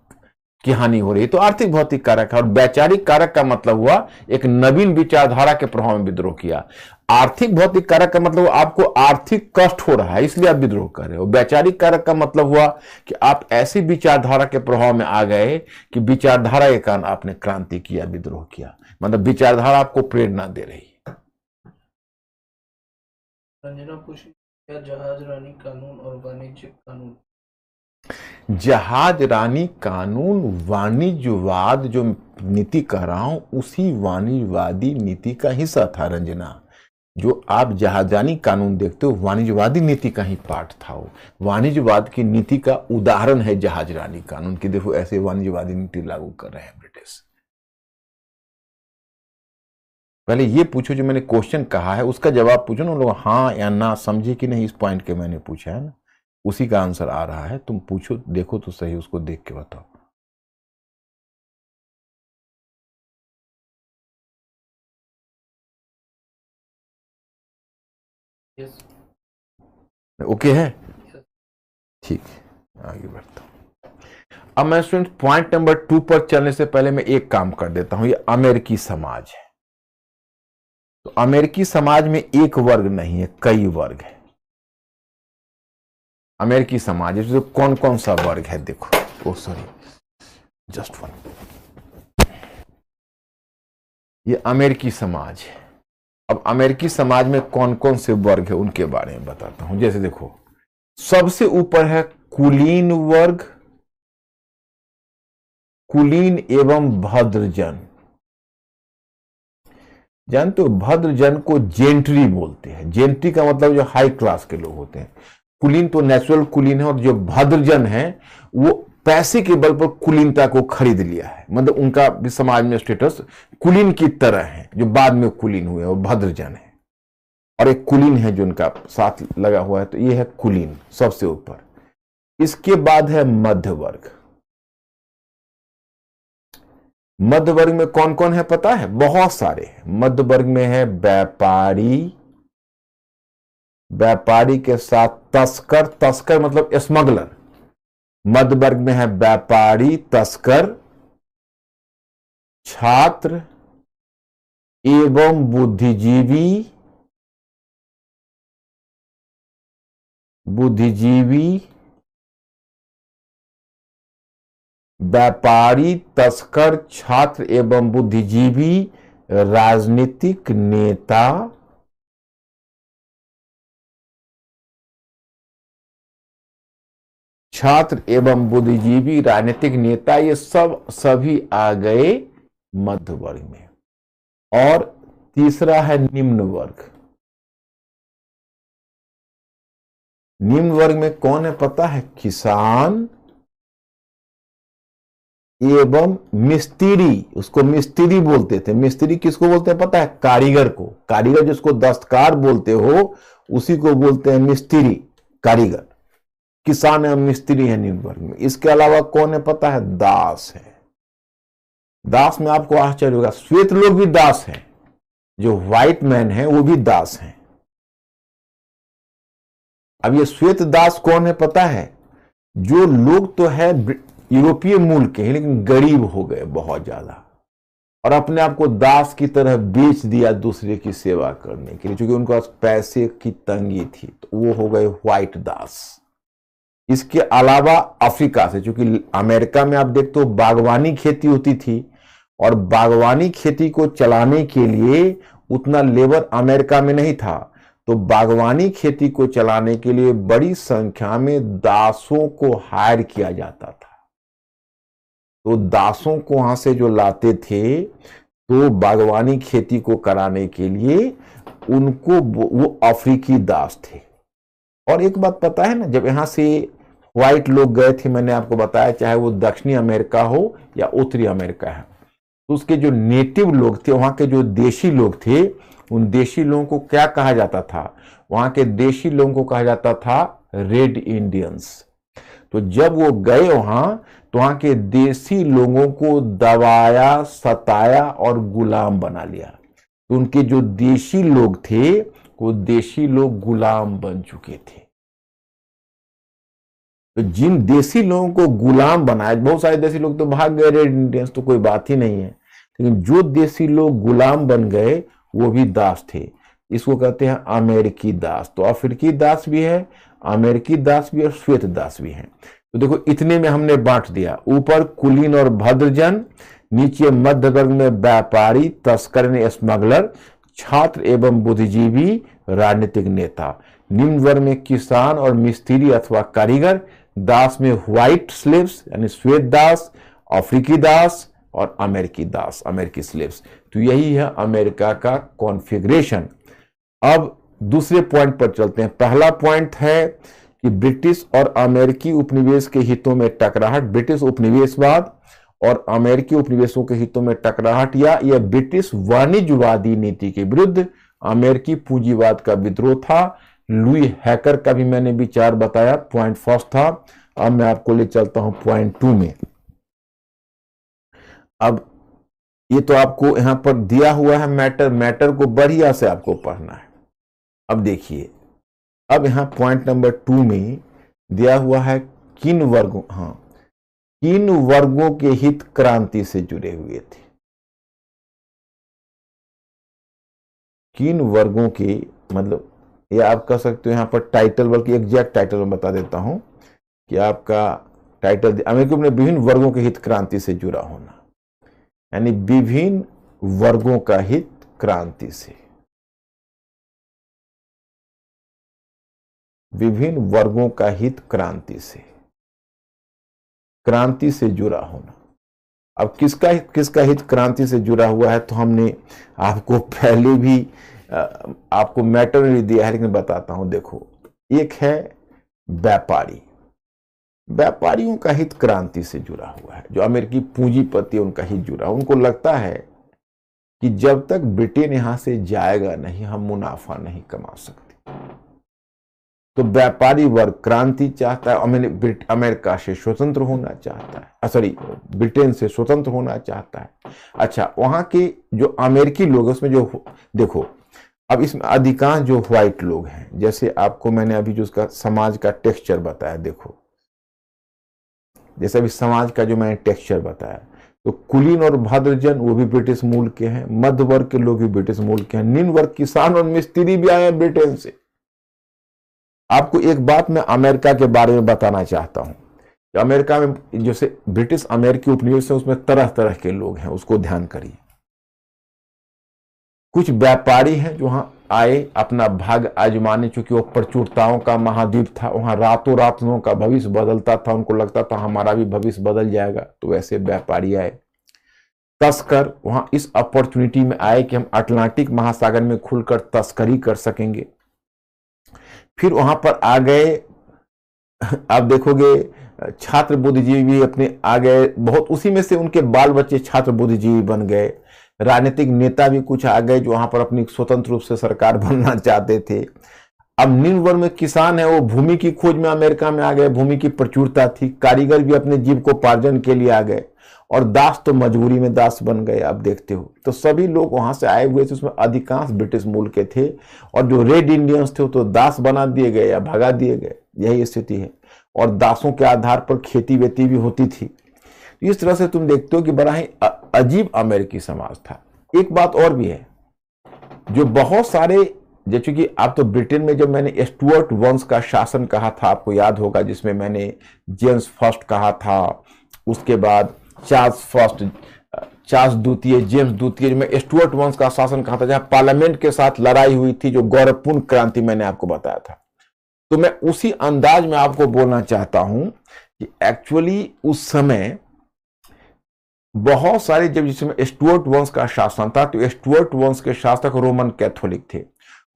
की हानि हो रही है तो आर्थिक भौतिक कारक है। और वैचारिक कारक का मतलब हुआ एक नवीन विचारधारा के प्रभाव में विद्रोह किया। आर्थिक भौतिक कारक का मतलब आपको आर्थिक कष्ट हो रहा है इसलिए आप विद्रोह कर रहे हो। वैचारिक कारक का मतलब हुआ कि आप ऐसी विचारधारा के प्रभाव में आ गए कि विचारधारा के कारण आपने क्रांति किया, विद्रोह किया, मतलब विचारधारा आपको प्रेरणा दे रही है। रंजना पूछी, क्या जहाज रानी कानून और वाणिज्यिक कानून? जहाज रानी कानून वाणिज्यवाद जो नीति कह रहा हूं उसी वाणिज्यवादी नीति का हिस्सा था रंजना। जो आप जहाजानी कानून देखते हो वाणिज्यवादी नीति का ही पार्ट था। वो वाणिज्यवाद की नीति का उदाहरण है जहाज रानी कानून की। देखो ऐसे वाणिज्यवादी नीति लागू कर रहे हैं ब्रिटिश। पहले ये पूछो जो मैंने क्वेश्चन कहा है उसका जवाब पूछो ना लोग, हाँ या ना, समझे कि नहीं इस पॉइंट के मैंने पूछा है ना, उसी का आंसर आ रहा है। तुम पूछो, देखो तो सही, उसको देख के बताओ। यस। ओके है, ठीक है, आगे बढ़ता हूं। अब मैं स्टूडेंट पॉइंट नंबर 2 पर चलने से पहले मैं एक काम कर देता हूं। ये अमेरिकी समाज है, तो अमेरिकी समाज में एक वर्ग नहीं है, कई वर्ग है। अमेरिकी समाज है, तो कौन कौन सा वर्ग है देखो। ओ सॉरी, जस्ट वन। ये अमेरिकी समाज है। अब अमेरिकी समाज में कौन कौन से वर्ग है उनके बारे में बताता हूं। जैसे देखो, सबसे ऊपर है कुलीन वर्ग, कुलीन एवं भद्रजन। जानते हो भद्रजन को जेंट्री बोलते हैं। जेंट्री का मतलब जो हाई क्लास के लोग होते हैं। कुलीन तो नेचुरल कुलीन है, और जो भद्रजन है वो पैसे के बल पर कुलीनता को खरीद लिया है, मतलब उनका भी समाज में स्टेटस कुलीन की तरह है। जो बाद में कुलीन हुए वो भद्रजन है, और एक कुलीन है जो उनका साथ लगा हुआ है, तो ये है कुलीन सबसे ऊपर। इसके बाद है मध्य वर्ग। मध्य वर्ग में कौन कौन है पता है? बहुत सारे हैं। मध्य वर्ग में है व्यापारी, व्यापारी के साथ तस्कर, तस्कर मतलब स्मगलर। मध्य वर्ग में है व्यापारी, तस्कर, छात्र एवं बुद्धिजीवी, बुद्धिजीवी, व्यापारी, तस्कर, छात्र एवं बुद्धिजीवी, राजनीतिक नेता, छात्र एवं बुद्धिजीवी, राजनीतिक नेता, ये सब सभी आ गए मध्य वर्ग में। और तीसरा है निम्न वर्ग। निम्न वर्ग में कौन है पता है? किसान एवं मिस्त्री। उसको मिस्त्री बोलते थे। मिस्त्री किसको बोलते हैं पता है? कारीगर को। कारीगर जिसको दस्तकार बोलते हो उसी को बोलते हैं मिस्त्री, कारीगर। किसान एवं मिस्त्री है निम्न वर्ग में। इसके अलावा कौन है पता है? दास है। दास में आपको आश्चर्य होगा, श्वेत लोग भी दास हैं। जो व्हाइट मैन है वो भी दास हैं। अब ये श्वेत दास कौन है पता है? जो लोग तो है यूरोपीय मूल के हैं लेकिन गरीब हो गए बहुत ज्यादा और अपने आप को दास की तरह बेच दिया दूसरे की सेवा करने के लिए, क्योंकि उनके पास पैसे की तंगी थी, तो वो हो गए व्हाइट दास। इसके अलावा अफ्रीका से, क्योंकि अमेरिका में आप देखते हो बागवानी खेती होती थी और बागवानी खेती को चलाने के लिए उतना लेबर अमेरिका में नहीं था, तो बागवानी खेती को चलाने के लिए बड़ी संख्या में दासों को हायर किया जाता था। तो दासों को वहां से जो लाते थे तो बागवानी खेती को कराने के लिए उनको वो अफ्रीकी दास थे। और एक बात पता है ना, जब यहां से व्हाइट लोग गए थे, मैंने आपको बताया, चाहे वो दक्षिणी अमेरिका हो या उत्तरी अमेरिका है, तो उसके जो नेटिव लोग थे, वहां के जो देशी लोग थे, उन देशी लोगों को क्या कहा जाता था? वहां के देशी लोगों को कहा जाता था रेड इंडियंस। तो जब वो गए वहां, तो वहां के देसी लोगों को दबाया, सताया और गुलाम बना लिया। तो उनके जो देशी लोग थे वो देशी लोग गुलाम बन चुके थे। तो जिन देशी लोगों को गुलाम बनाया, बहुत सारे देशी लोग तो भाग गए, रेड इंडियंस तो कोई बात ही नहीं है, लेकिन जो देशी लोग गुलाम बन गए वो भी दास थे। इसको कहते हैं अमेरिकी दास। तो अफ्रीकी दास भी है, अमेरिकी दास भी और श्वेत दास भी है। तो देखो इतने में हमने बांट दिया, ऊपर कुलीन और भद्रजन, नीचे मध्य वर्ग में व्यापारी, तस्कर स्मगलर, छात्र एवं बुद्धिजीवी, राजनीतिक नेता। निम्न वर्ग में किसान और मिस्त्री अथवा कारीगर, दास में व्हाइट स्लेव्स यानी श्वेत दास, अफ्रीकी दास और अमेरिकी दास, अमेरिकी स्लेव्स। तो यही है अमेरिका का कॉन्फ़िगरेशन। अब दूसरे पॉइंट पर चलते हैं। पहला पॉइंट है कि ब्रिटिश और अमेरिकी उपनिवेश के हितों में टकराहट, ब्रिटिश उपनिवेशवाद और अमेरिकी उपनिवेशों के हितों में टकराहट, या यह ब्रिटिश वाणिज्यवादी नीति के विरुद्ध अमेरिकी पूंजीवाद का विद्रोह था। लुई हैकर का भी मैंने विचार बताया, पॉइंट फर्स्ट था। अब मैं आपको ले चलता हूं पॉइंट 2 में। अब ये तो आपको यहां पर दिया हुआ है मैटर को बढ़िया से आपको पढ़ना है। अब देखिए, अब यहां पॉइंट नंबर 2 में दिया हुआ है किन वर्गों के हित क्रांति से जुड़े हुए थे। किन वर्गों के, मतलब ये आप कह सकते हो यहां पर टाइटल, बल्कि एग्जैक्ट टाइटल में बता देता हूं कि आपका टाइटल अमेरिका में विभिन्न वर्गों के हित क्रांति से जुड़ा होना, यानी विभिन्न वर्गों का हित क्रांति से, विभिन्न वर्गों का हित क्रांति से जुड़ा होना। अब किसका हित क्रांति से जुड़ा हुआ है, तो हमने आपको पहले भी आपको मैटर नहीं दिया है, लेकिन बताता हूं। देखो, एक है व्यापारियों का हित क्रांति से जुड़ा हुआ है। जो अमेरिकी पूंजीपति उनका हित जुड़ा, उनको लगता है कि जब तक ब्रिटेन यहां से जाएगा नहीं, हम मुनाफा नहीं कमा सकते। तो व्यापारी वर्ग क्रांति चाहता है, अमेरिका से स्वतंत्र होना चाहता है, सॉरी ब्रिटेन से स्वतंत्र होना चाहता है। अच्छा, वहां के जो अमेरिकी लोग उसमें जो देखो, अब इसमें अधिकांश जो व्हाइट लोग हैं, जैसे आपको मैंने अभी जो उसका समाज का टेक्सचर बताया, देखो जैसे अभी समाज का जो मैंने टेक्सचर बताया, तो कुलीन और भद्रजन वो भी ब्रिटिश मूल के हैं, मध्य वर्ग के लोग भी ब्रिटिश मूल के हैं, निम्न वर्ग किसान और मिस्त्री भी आए हैं ब्रिटेन से। आपको एक बात मैं अमेरिका के बारे में बताना चाहता हूं कि अमेरिका में जैसे ब्रिटिश अमेरिकी उपनिवेश है, उसमें तरह तरह के लोग हैं, उसको ध्यान करिए। कुछ व्यापारी हैं जो वहां आए अपना भाग आजमाने, चूंकि वो प्रचुरताओं का महाद्वीप था, वहां रातों रात लोगों का भविष्य बदलता था, उनको लगता था हमारा भी भविष्य बदल जाएगा, तो वैसे व्यापारी आए। तस्कर वहां इस अपॉर्चुनिटी में आए कि हम अटलांटिक महासागर में खुलकर तस्करी कर सकेंगे। फिर वहां पर आ गए आप देखोगे छात्र बुद्धिजीवी भी अपने आ गए, बहुत उसी में से उनके बाल बच्चे छात्र बुद्धिजीवी बन गए। राजनीतिक नेता भी कुछ आ गए जो वहां पर अपनी स्वतंत्र रूप से सरकार बनना चाहते थे। अब निम्न वर्ग में किसान है, वो भूमि की खोज में अमेरिका में आ गए, भूमि की प्रचुरता थी। कारीगर भी अपने जीविकोपार्जन के लिए आ गए, और दास तो मजबूरी में दास बन गए। आप देखते हो तो सभी लोग वहां से आए हुए थे, उसमें अधिकांश ब्रिटिश मूल के थे, और जो रेड इंडियंस थे वो तो दास बना दिए गए या भगा दिए गए। यही स्थिति है, और दासों के आधार पर खेती वेती भी होती थी। इस तरह से तुम देखते हो कि बड़ा ही अजीब अमेरिकी समाज था। एक बात और भी है, जो बहुत सारे, जैसे कि आप तो ब्रिटेन में जब मैंने स्टुअर्ट वंश का शासन कहा था, आपको याद होगा, जिसमें मैंने जेम्स फर्स्ट कहा था, उसके बाद चार्ल्स द्वितीय, जेम्स द्वितीय में स्टुअर्ट वंश का शासन कहा था, जहां पार्लियामेंट के साथ लड़ाई हुई थी, जो गौरवपूर्ण क्रांति मैंने आपको बताया था। तो मैं उसी अंदाज में आपको बोलना चाहता हूं कि एक्चुअली उस समय बहुत सारे, जब जिसमें स्टुअर्ट वंश का शासन था, तो स्टुअर्ट वंश के शासक रोमन कैथोलिक थे।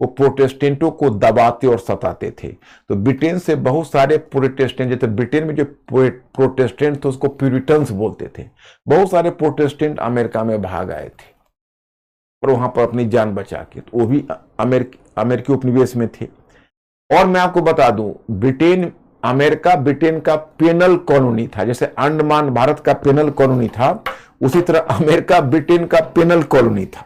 वो प्रोटेस्टेंटों को दबाते और सताते थे। तो ब्रिटेन से बहुत सारे प्रोटेस्टेंट, जैसे ब्रिटेन में जो प्रोटेस्टेंट थे उसको प्यूरिटन्स बोलते थे, बहुत सारे प्रोटेस्टेंट अमेरिका में भाग आए थे और वहां पर अपनी जान बचा के, तो वो भी अमेरिकी उपनिवेश में थे। और मैं आपको बता दूं, अमेरिका ब्रिटेन का पेनल कॉलोनी था। जैसे अंडमान भारत का पेनल कॉलोनी था, उसी तरह अमेरिका ब्रिटेन का पेनल कॉलोनी था।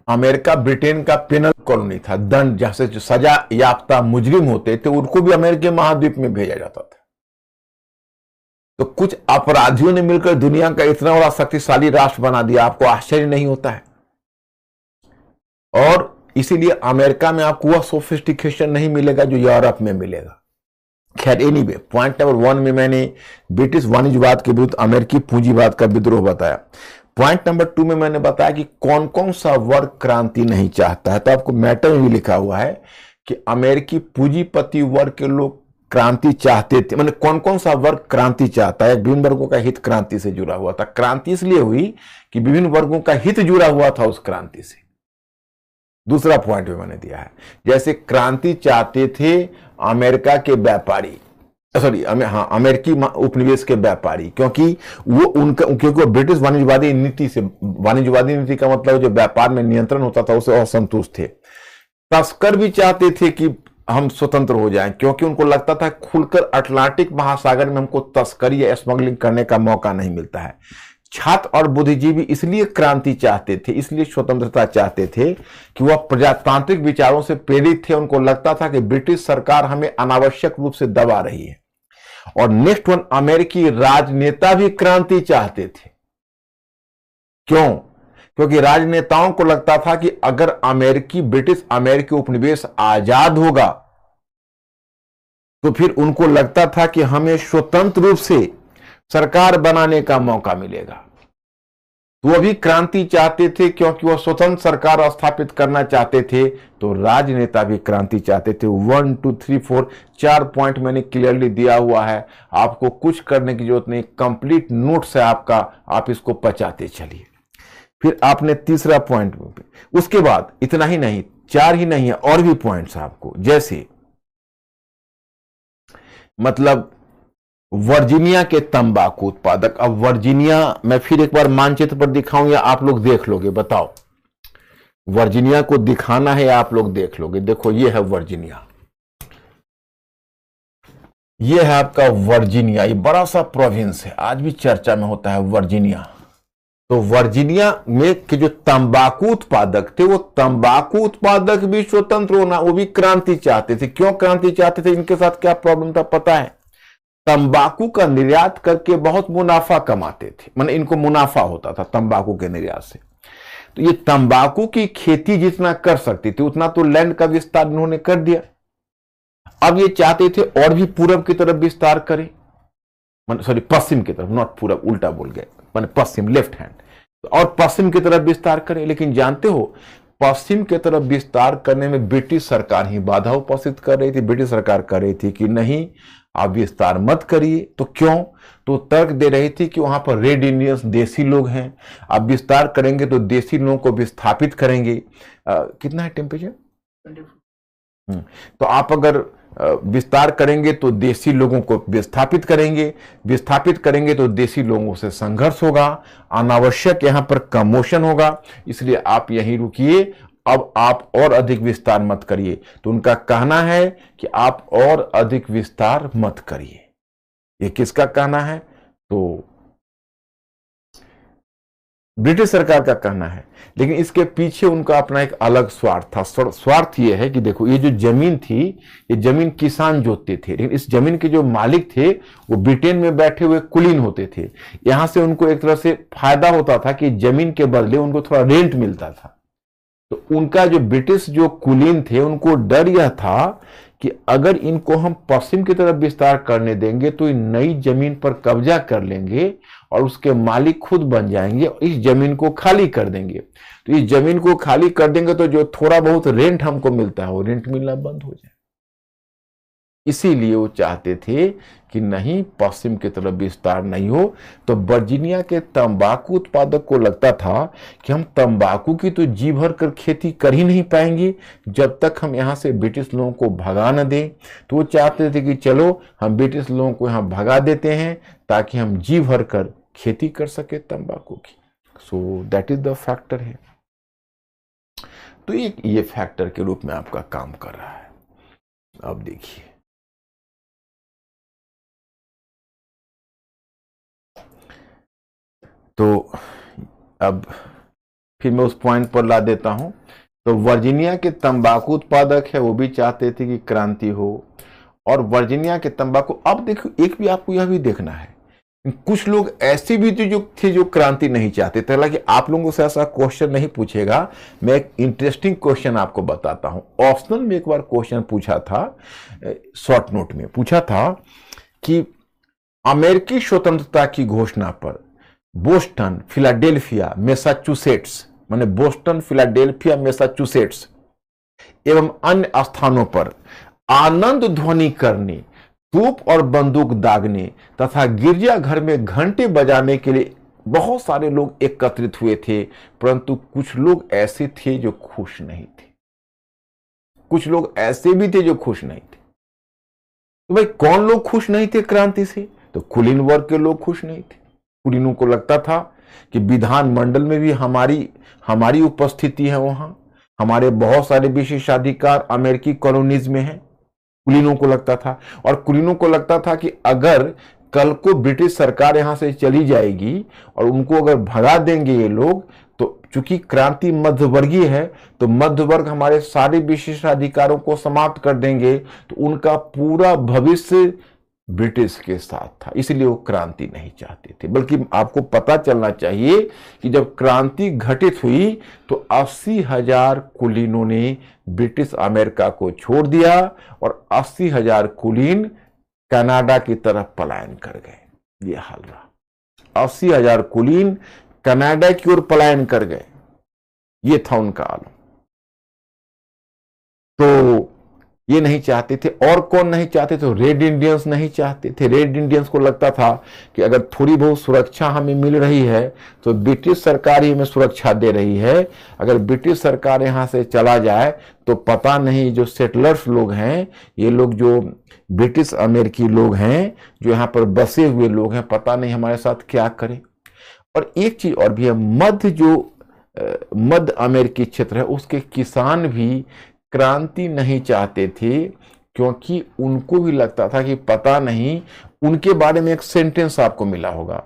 अमेरिका ब्रिटेन का पेनल कॉलोनी था। दंड, जैसे जो सजा याफ्ता मुजरिम होते थे उनको भी अमेरिकी महाद्वीप में भेजा जाता था। तो कुछ अपराधियों ने मिलकर दुनिया का इतना बड़ा शक्तिशाली राष्ट्र बना दिया, आपको आश्चर्य नहीं होता है? और इसीलिए अमेरिका में आपको वह सोफिस्टिकेशन नहीं मिलेगा जो यूरोप में मिलेगा। खैर एनीवे, पॉइंट नंबर 1 में मैंने ब्रिटिश वाणिज्यवाद के विरुद्ध अमेरिकी पूंजीवाद का विद्रोह बताया। पॉइंट नंबर 2 में मैंने बताया कि कौन कौन सा वर्ग क्रांति नहीं चाहता है। तो आपको मैटर में भी लिखा हुआ है कि अमेरिकी पूंजीपति वर्ग के लोग क्रांति चाहते थे। मैंने कौन कौन सा वर्ग क्रांति चाहता है? विभिन्न वर्गों का हित क्रांति से जुड़ा हुआ था। क्रांति इसलिए हुई कि विभिन्न वर्गों का हित जुड़ा हुआ था उस क्रांति से। दूसरा पॉइंट भी मैंने दिया है, जैसे क्रांति चाहते थे अमेरिका के व्यापारी, अमेरिकी उपनिवेश के व्यापारी, क्योंकि वो ब्रिटिश वाणिज्यवादी नीति का मतलब जो व्यापार में नियंत्रण होता था उसे असंतुष्ट थे। तस्कर भी चाहते थे कि हम स्वतंत्र हो जाएं, क्योंकि उनको लगता था खुलकर अटलांटिक महासागर में हमको तस्करी या स्मगलिंग करने का मौका नहीं मिलता है। छात्र और बुद्धिजीवी इसलिए क्रांति चाहते थे, इसलिए स्वतंत्रता चाहते थे कि वह प्रजातांत्रिक विचारों से प्रेरित थे। उनको लगता था कि ब्रिटिश सरकार हमें अनावश्यक रूप से दबा रही है। और नेक्स्ट वन, अमेरिकी राजनेता भी क्रांति चाहते थे। क्यों? क्योंकि राजनेताओं को लगता था कि अगर ब्रिटिश अमेरिकी उपनिवेश आजाद होगा तो फिर उनको लगता था कि हमें स्वतंत्र रूप से सरकार बनाने का मौका मिलेगा। वो भी क्रांति चाहते थे क्योंकि वो स्वतंत्र सरकार स्थापित करना चाहते थे। तो राजनेता भी क्रांति चाहते थे। 1 2 3 4 4 पॉइंट मैंने क्लियरली दिया हुआ है, आपको कुछ करने की जरूरत नहीं, कंप्लीट नोट्स है आपका, आप इसको पचाते चलिए। फिर आपने तीसरा पॉइंट, उसके बाद इतना ही नहीं, 4 ही नहीं है, और भी पॉइंट्स आपको, जैसे मतलब वर्जीनिया के तंबाकू उत्पादक। अब वर्जीनिया मैं फिर एक बार मानचित्र पर दिखाऊं या आप लोग देख लोगे? बताओ, वर्जीनिया को दिखाना है या आप लोग देख लोगे? देखो, ये है वर्जीनिया, ये है आपका वर्जीनिया। ये बड़ा सा प्रोविंस है, आज भी चर्चा में होता है वर्जीनिया। तो वर्जीनिया में के जो तंबाकू उत्पादक थे, वो तंबाकू उत्पादक भी स्वतंत्र होना, वो भी क्रांति चाहते थे। क्यों क्रांति चाहते थे? इनके साथ क्या प्रॉब्लम था पता है? तंबाकू का निर्यात करके बहुत मुनाफा कमाते थे, माने इनको मुनाफा होता था तंबाकू के निर्यात से। तो ये तंबाकू की खेती जितना कर सकती थी उतना तो लैंड का विस्तार इन्होंने कर दिया। अब ये चाहते थे और भी पूरब की तरफ विस्तार करें, सॉरी पश्चिम की तरफ, नॉट पूरब, उल्टा बोल गए, माने पश्चिम, लेफ्ट हैंड, और पश्चिम की तरफ विस्तार करें। लेकिन जानते हो पश्चिम की तरफ विस्तार करने में ब्रिटिश सरकार ही बाधा उपस्थित कर रही थी। ब्रिटिश सरकार कर रही थी कि नहीं, आप विस्तार मत करिए। तो क्यों? तो तर्क दे रही थी कि वहां पर रेड इंडियंस देसी लोग हैं, आप विस्तार करेंगे तो देसी लोगों को विस्थापित करेंगे। कितना है टेम्परेचर? तो आप अगर विस्तार करेंगे तो देसी लोगों को विस्थापित करेंगे, विस्थापित करेंगे तो देसी लोगों से संघर्ष होगा, अनावश्यक यहां पर कमोशन होगा, इसलिए आप यहीं रुकिए, अब आप और अधिक विस्तार मत करिए। तो उनका कहना है कि आप और अधिक विस्तार मत करिए। ये किसका कहना है? तो ब्रिटिश सरकार का कहना है। लेकिन इसके पीछे उनका अपना एक अलग स्वार्थ था। स्वार्थ ये है कि देखो, ये जो जमीन थी, ये जमीन किसान जोतते थे, लेकिन इस जमीन के जो मालिक थे वो ब्रिटेन में बैठे हुए कुलीन होते थे। यहां से उनको एक तरह से फायदा होता था कि जमीन के बदले उनको थोड़ा रेंट मिलता था। तो उनका जो ब्रिटिश जो कुलीन थे, उनको डर यह था कि अगर इनको हम पश्चिम की तरफ विस्तार करने देंगे तो इन नई जमीन पर कब्जा कर लेंगे और उसके मालिक खुद बन जाएंगे और इस जमीन को खाली कर देंगे। तो इस जमीन को खाली कर देंगे तो जो थोड़ा बहुत रेंट हमको मिलता है वो रेंट मिलना बंद हो जाए। इसीलिए वो चाहते थे कि नहीं, पश्चिम की तरफ विस्तार नहीं हो। तो वर्जीनिया के तंबाकू उत्पादक को लगता था कि हम तंबाकू की तो जी भर कर खेती कर ही नहीं पाएंगे जब तक हम यहाँ से ब्रिटिश लोगों को भगा न दें। तो वो चाहते थे कि चलो हम ब्रिटिश लोगों को यहाँ भगा देते हैं ताकि हम जी भर कर खेती कर सके तंबाकू की। So that is the factor है। तो ये फैक्टर के रूप में आपका काम कर रहा है। अब देखिए, तो अब फिर मैं उस पॉइंट पर ला देता हूं। तो वर्जीनिया के तंबाकू उत्पादक है वो भी चाहते थे कि क्रांति हो, और वर्जीनिया के तंबाकू, अब देखो एक भी आपको यह भी देखना है, कुछ लोग ऐसे भी थे जो क्रांति नहीं चाहते थे। हालांकि आप लोगों से ऐसा क्वेश्चन नहीं पूछेगा, मैं एक इंटरेस्टिंग क्वेश्चन आपको बताता हूं। ऑप्शनल में एक बार क्वेश्चन पूछा था, शॉर्ट नोट में पूछा था कि अमेरिकी स्वतंत्रता की घोषणा पर बोस्टन, फिलाडेल्फिया, मैसाचुसेट्स, माने बोस्टन, फिलाडेल्फिया, मैसाचुसेट्स एवं अन्य स्थानों पर आनंद ध्वनि करने, तोप और बंदूक दागने तथा गिरजाघर में घंटे बजाने के लिए बहुत सारे लोग एकत्रित हुए थे, परंतु कुछ लोग ऐसे थे जो खुश नहीं थे। कुछ लोग ऐसे भी थे जो खुश नहीं थे। तो भाई कौन लोग खुश नहीं थे क्रांति से? तो कुलीन वर्ग के लोग खुश नहीं थे। कुलीनों को लगता था कि विधानमंडल में भी हमारी उपस्थिति है, वहां हमारे बहुत सारे विशेषाधिकार अमेरिकी कॉलोनीज में हैं। कुलीनों को लगता था, और कुलीनों को लगता था कि अगर कल को ब्रिटिश सरकार यहां से चली जाएगी और उनको अगर भगा देंगे ये लोग, तो चूंकि क्रांति मध्यवर्गीय है तो मध्यवर्ग हमारे सारे विशेषाधिकारों को समाप्त कर देंगे, तो उनका पूरा भविष्य ब्रिटिश के साथ था। इसलिए वो क्रांति नहीं चाहते थे। बल्कि आपको पता चलना चाहिए कि जब क्रांति घटित हुई तो 80,000 कुलीनों ने ब्रिटिश अमेरिका को छोड़ दिया और 80,000 कुलीन कनाडा की तरफ पलायन कर गए। ये हाल रहा। 80,000 कुलीन कनाडा की ओर पलायन कर गए। ये था उनका आलम। तो ये नहीं चाहते थे। और कौन नहीं चाहते थे? रेड इंडियंस नहीं चाहते थे। रेड इंडियंस को लगता था कि अगर थोड़ी बहुत सुरक्षा हमें मिल रही है तो ब्रिटिश सरकार ही हमें सुरक्षा दे रही है। अगर ब्रिटिश सरकार यहां से चला जाए तो पता नहीं जो सेटलर्स लोग हैं, ये लोग जो ब्रिटिश अमेरिकी लोग हैं, जो यहाँ पर बसे हुए लोग हैं, पता नहीं हमारे साथ क्या करें। और एक चीज और भी है, मध्य अमेरिकी क्षेत्र है, उसके किसान भी क्रांति नहीं चाहते थे, क्योंकि उनको भी लगता था कि पता नहीं, उनके बारे में एक सेंटेंस आपको मिला होगा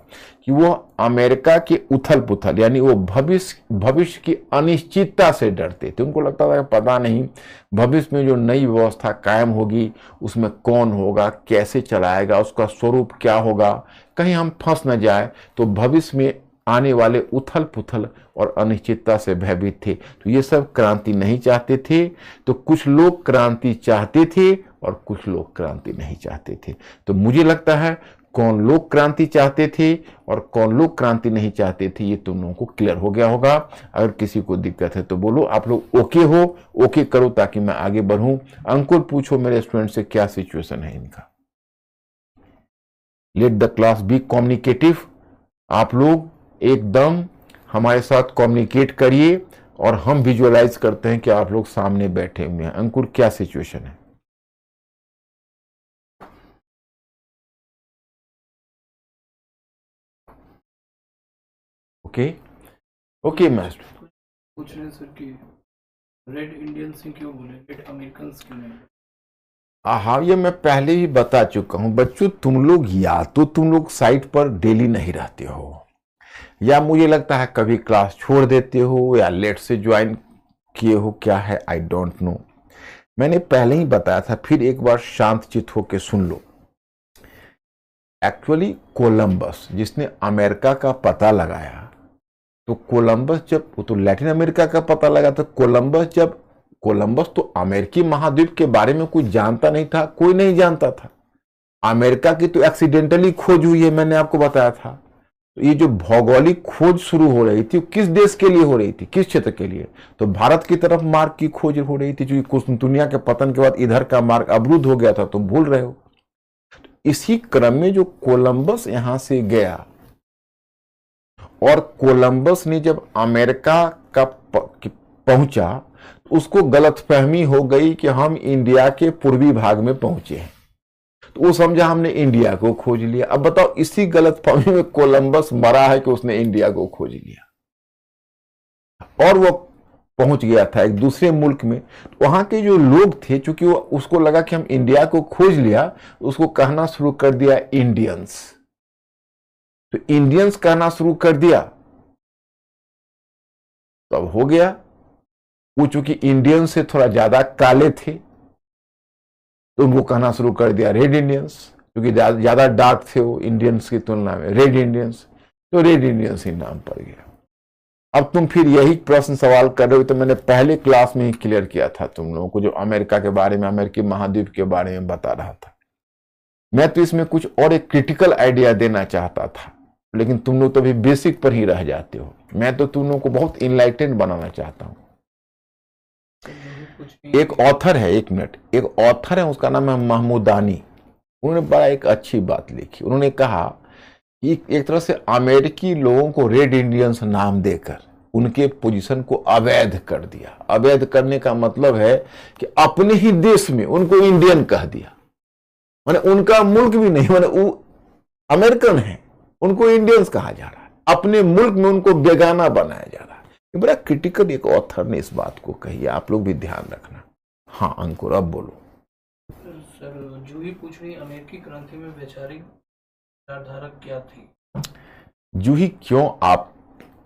कि वो अमेरिका के उथल पुथल, यानी वो भविष्य की अनिश्चितता से डरते थे। उनको लगता था कि पता नहीं भविष्य में जो नई व्यवस्था कायम होगी उसमें कौन होगा, कैसे चलाएगा, उसका स्वरूप क्या होगा, कहीं हम फंस न जाए। तो भविष्य में आने वाले उथल पुथल और अनिश्चितता से भयभीत थे। तो ये सब क्रांति नहीं चाहते थे। तो कुछ लोग क्रांति चाहते थे और कुछ लोग क्रांति नहीं चाहते थे। तो मुझे लगता है कौन लोग क्रांति चाहते थे और कौन लोग क्रांति नहीं चाहते थे, ये तुम लोगों को क्लियर हो गया होगा। अगर किसी को दिक्कत है तो बोलो, आप लोग ओके हो, ओके करो ताकि मैं आगे बढ़ूं। अंकुर पूछो मेरे स्टूडेंट से क्या सिचुएशन है इनका। Let the class be communicative. आप लोग एकदम हमारे साथ कम्युनिकेट करिए और हम विजुअलाइज करते हैं कि आप लोग सामने बैठे हुए हैं। अंकुर क्या सिचुएशन है? Okay okay master. पूछ रहे हैं सर कि रेड इंडियंस ही क्यों बोले, रेड अमेरिकन क्यों नहीं? हाँ, ये मैं पहले ही बता चुका हूं बच्चों। तुम लोग या तो तुम लोग साइट पर डेली नहीं रहते हो, या मुझे लगता है कभी क्लास छोड़ देते हो, या लेट से ज्वाइन किए हो, क्या है आई डोंट नो। मैंने पहले ही बताया था, फिर एक बार शांतचित्त होकर सुन लो। एक्चुअली कोलंबस जिसने अमेरिका का पता लगाया, तो कोलंबस जब वो तो लैटिन अमेरिका का पता लगा, तो कोलंबस तो अमेरिकी महाद्वीप के बारे में कुछ जानता नहीं था, कोई नहीं जानता था। अमेरिका की तो एक्सीडेंटली खोज हुई है, मैंने आपको बताया था। तो ये जो भौगोलिक खोज शुरू हो रही थी, किस देश के लिए हो रही थी, किस क्षेत्र के लिए? तो भारत की तरफ मार्ग की खोज हो रही थी, क्योंकि कुस्तुनतुनिया के पतन के बाद इधर का मार्ग अवरुद्ध हो गया था, तुम भूल रहे हो। तो इसी क्रम में जो कोलंबस यहां से गया, और कोलंबस ने जब अमेरिका का पहुंचा, तो उसको गलतफहमी हो गई कि हम इंडिया के पूर्वी भाग में पहुंचे हैं, तो वो समझा हमने इंडिया को खोज लिया। अब बताओ, इसी गलतफहमी में कोलंबस मरा है कि उसने इंडिया को खोज लिया, और वो पहुंच गया था एक दूसरे मुल्क में। तो वहां के जो लोग थे, चूंकि वो उसको लगा कि हम इंडिया को खोज लिया, उसको कहना शुरू कर दिया इंडियंस। तो इंडियंस कहना शुरू कर दिया, तो अब हो गया। वो चूंकि इंडियन से थोड़ा ज्यादा काले थे, तो उनको कहना शुरू कर दिया रेड इंडियंस, क्योंकि ज्यादा डार्क थे वो इंडियंस की तुलना में, रेड इंडियंस। तो रेड इंडियंस ही नाम पड़ गया। अब तुम फिर यही प्रश्न सवाल कर रहे हो, तो मैंने पहले क्लास में ही क्लियर किया था तुम लोगों को, जो अमेरिका के बारे में, अमेरिकी महाद्वीप के बारे में बता रहा था। मैं तो इसमें कुछ और एक क्रिटिकल आइडिया देना चाहता था, लेकिन तुम लोग तो अभी बेसिक पर ही रह जाते हो। मैं तो तुम लोगों को बहुत इनलाइटेंड बनाना चाहता हूं। एक ऑथर है, एक मिनट, एक ऑथर है, उसका नाम है महमूदानी। उन्होंने बड़ा एक अच्छी बात लिखी। उन्होंने कहा कि एक तरह से अमेरिकी लोगों को रेड इंडियंस नाम देकर उनके पोजीशन को अवैध कर दिया। अवैध करने का मतलब है कि अपने ही देश में उनको इंडियन कह दिया, माने उनका मुल्क भी नहीं, माने वो अमेरिकन है, उनको इंडियंस कहा जा रहा है, अपने मुल्क में उनको बेगाना बनाया जा रहा है। ये बड़ा क्रिटिकल एक ऑथर ने इस बात को कही है, आप लोग भी ध्यान रखना। हाँ अंकुर, अब बोलो। सर जूही पूछ रही, अमेरिकी क्रांति में वैचारिक विचारधारा क्या थी? जूही, क्यों आप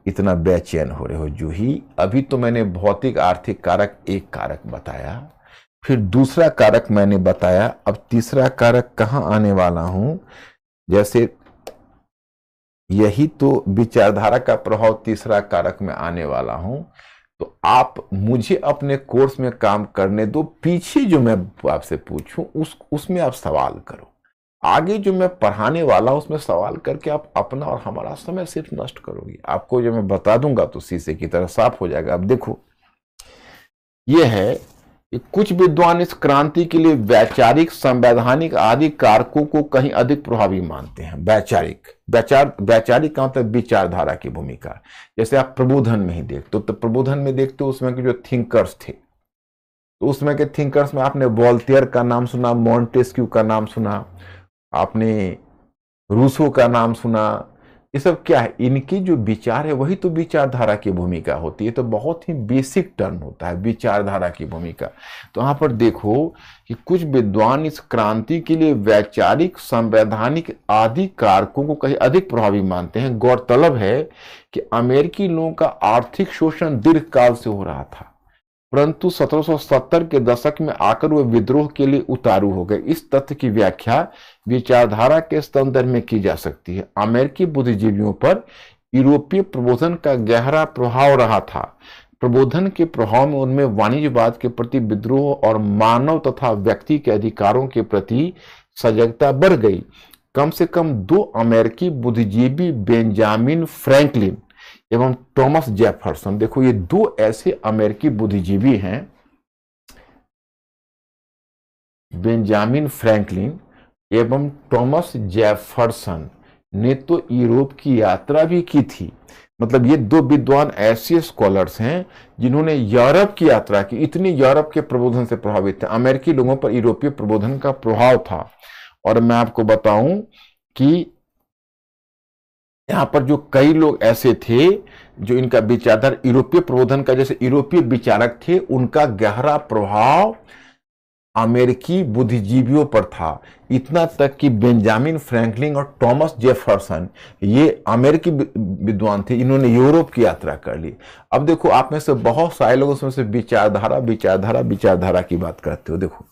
इतना बेचैन हो रहे हो? जूही, अभी तो मैंने भौतिक आर्थिक कारक एक कारक बताया, फिर दूसरा कारक मैंने बताया, अब तीसरा कारक कहां आने वाला हूं। जैसे यही तो विचारधारा का प्रभाव तीसरा कारक में आने वाला हूं। तो आप मुझे अपने कोर्स में काम करने दो, पीछे जो मैं आपसे पूछूं उसमें आप सवाल करो। आगे जो मैं पढ़ाने वाला हूं उसमें सवाल करके आप अपना और हमारा समय सिर्फ नष्ट करोगे। आपको जो मैं बता दूंगा तो शीशे की तरह साफ हो जाएगा। अब देखो, यह है कि कुछ विद्वान इस क्रांति के लिए वैचारिक, संवैधानिक आदि कारकों को कहीं अधिक प्रभावी मानते हैं। वैचारिक का मतलब विचारधारा की भूमिका। जैसे आप प्रबोधन में ही देखते हो, तो प्रबोधन में देखते हो उसमें के जो थिंकर्स थे, तो उसमें के थिंकर्स में आपने वॉल्टेयर का नाम सुना, मॉन्टेस्क्यू का नाम सुना, आपने रूसो का नाम सुना। ये सब क्या है? इनकी जो विचार है वही तो विचारधारा की भूमिका होती है। तो बहुत ही बेसिक टर्म होता है विचारधारा की भूमिका। तो यहां पर देखो कि कुछ विद्वान इस क्रांति के लिए वैचारिक, संवैधानिक आदि कारकों को कहीं अधिक प्रभावी मानते हैं। गौरतलब है कि अमेरिकी लोगों का आर्थिक शोषण दीर्घकाल से हो रहा था, परंतु 1770 के दशक में आकर वे विद्रोह के लिए उतारू हो गए। इस तथ्य की व्याख्या विचारधारा के संदर्भ में की जा सकती है। अमेरिकी बुद्धिजीवियों पर यूरोपीय प्रबोधन का गहरा प्रभाव रहा था। प्रबोधन के प्रभाव में उनमें वाणिज्यवाद के प्रति विद्रोह और मानव तथा व्यक्ति के अधिकारों के प्रति सजगता बढ़ गई। कम से कम 2 अमेरिकी बुद्धिजीवी बेंजामिन फ्रैंकलिन एवं थॉमस जेफरसन, देखो ये 2 ऐसे अमेरिकी बुद्धिजीवी हैं, बेंजामिन फ्रैंकलिन एवं थॉमस जेफरसन ने तो यूरोप की यात्रा भी की थी। मतलब ये 2 विद्वान ऐसे स्कॉलर्स हैं जिन्होंने यूरोप की यात्रा की, इतनी यूरोप के प्रबोधन से प्रभावित थे, अमेरिकी लोगों पर यूरोपीय प्रबोधन का प्रभाव था। और मैं आपको बताऊं कि यहां पर जो कई लोग ऐसे थे जो इनका विचारधारा यूरोपीय प्रबोधन का, जैसे यूरोपीय विचारक थे, उनका गहरा प्रभाव अमेरिकी बुद्धिजीवियों पर था। इतना तक कि बेंजामिन फ्रैंकलिन और थॉमस जेफरसन ये अमेरिकी विद्वान थे, इन्होंने यूरोप की यात्रा कर ली। अब देखो, आप में से बहुत सारे लोग उसमें से विचारधारा विचारधारा विचारधारा की बात करते हो। देखो,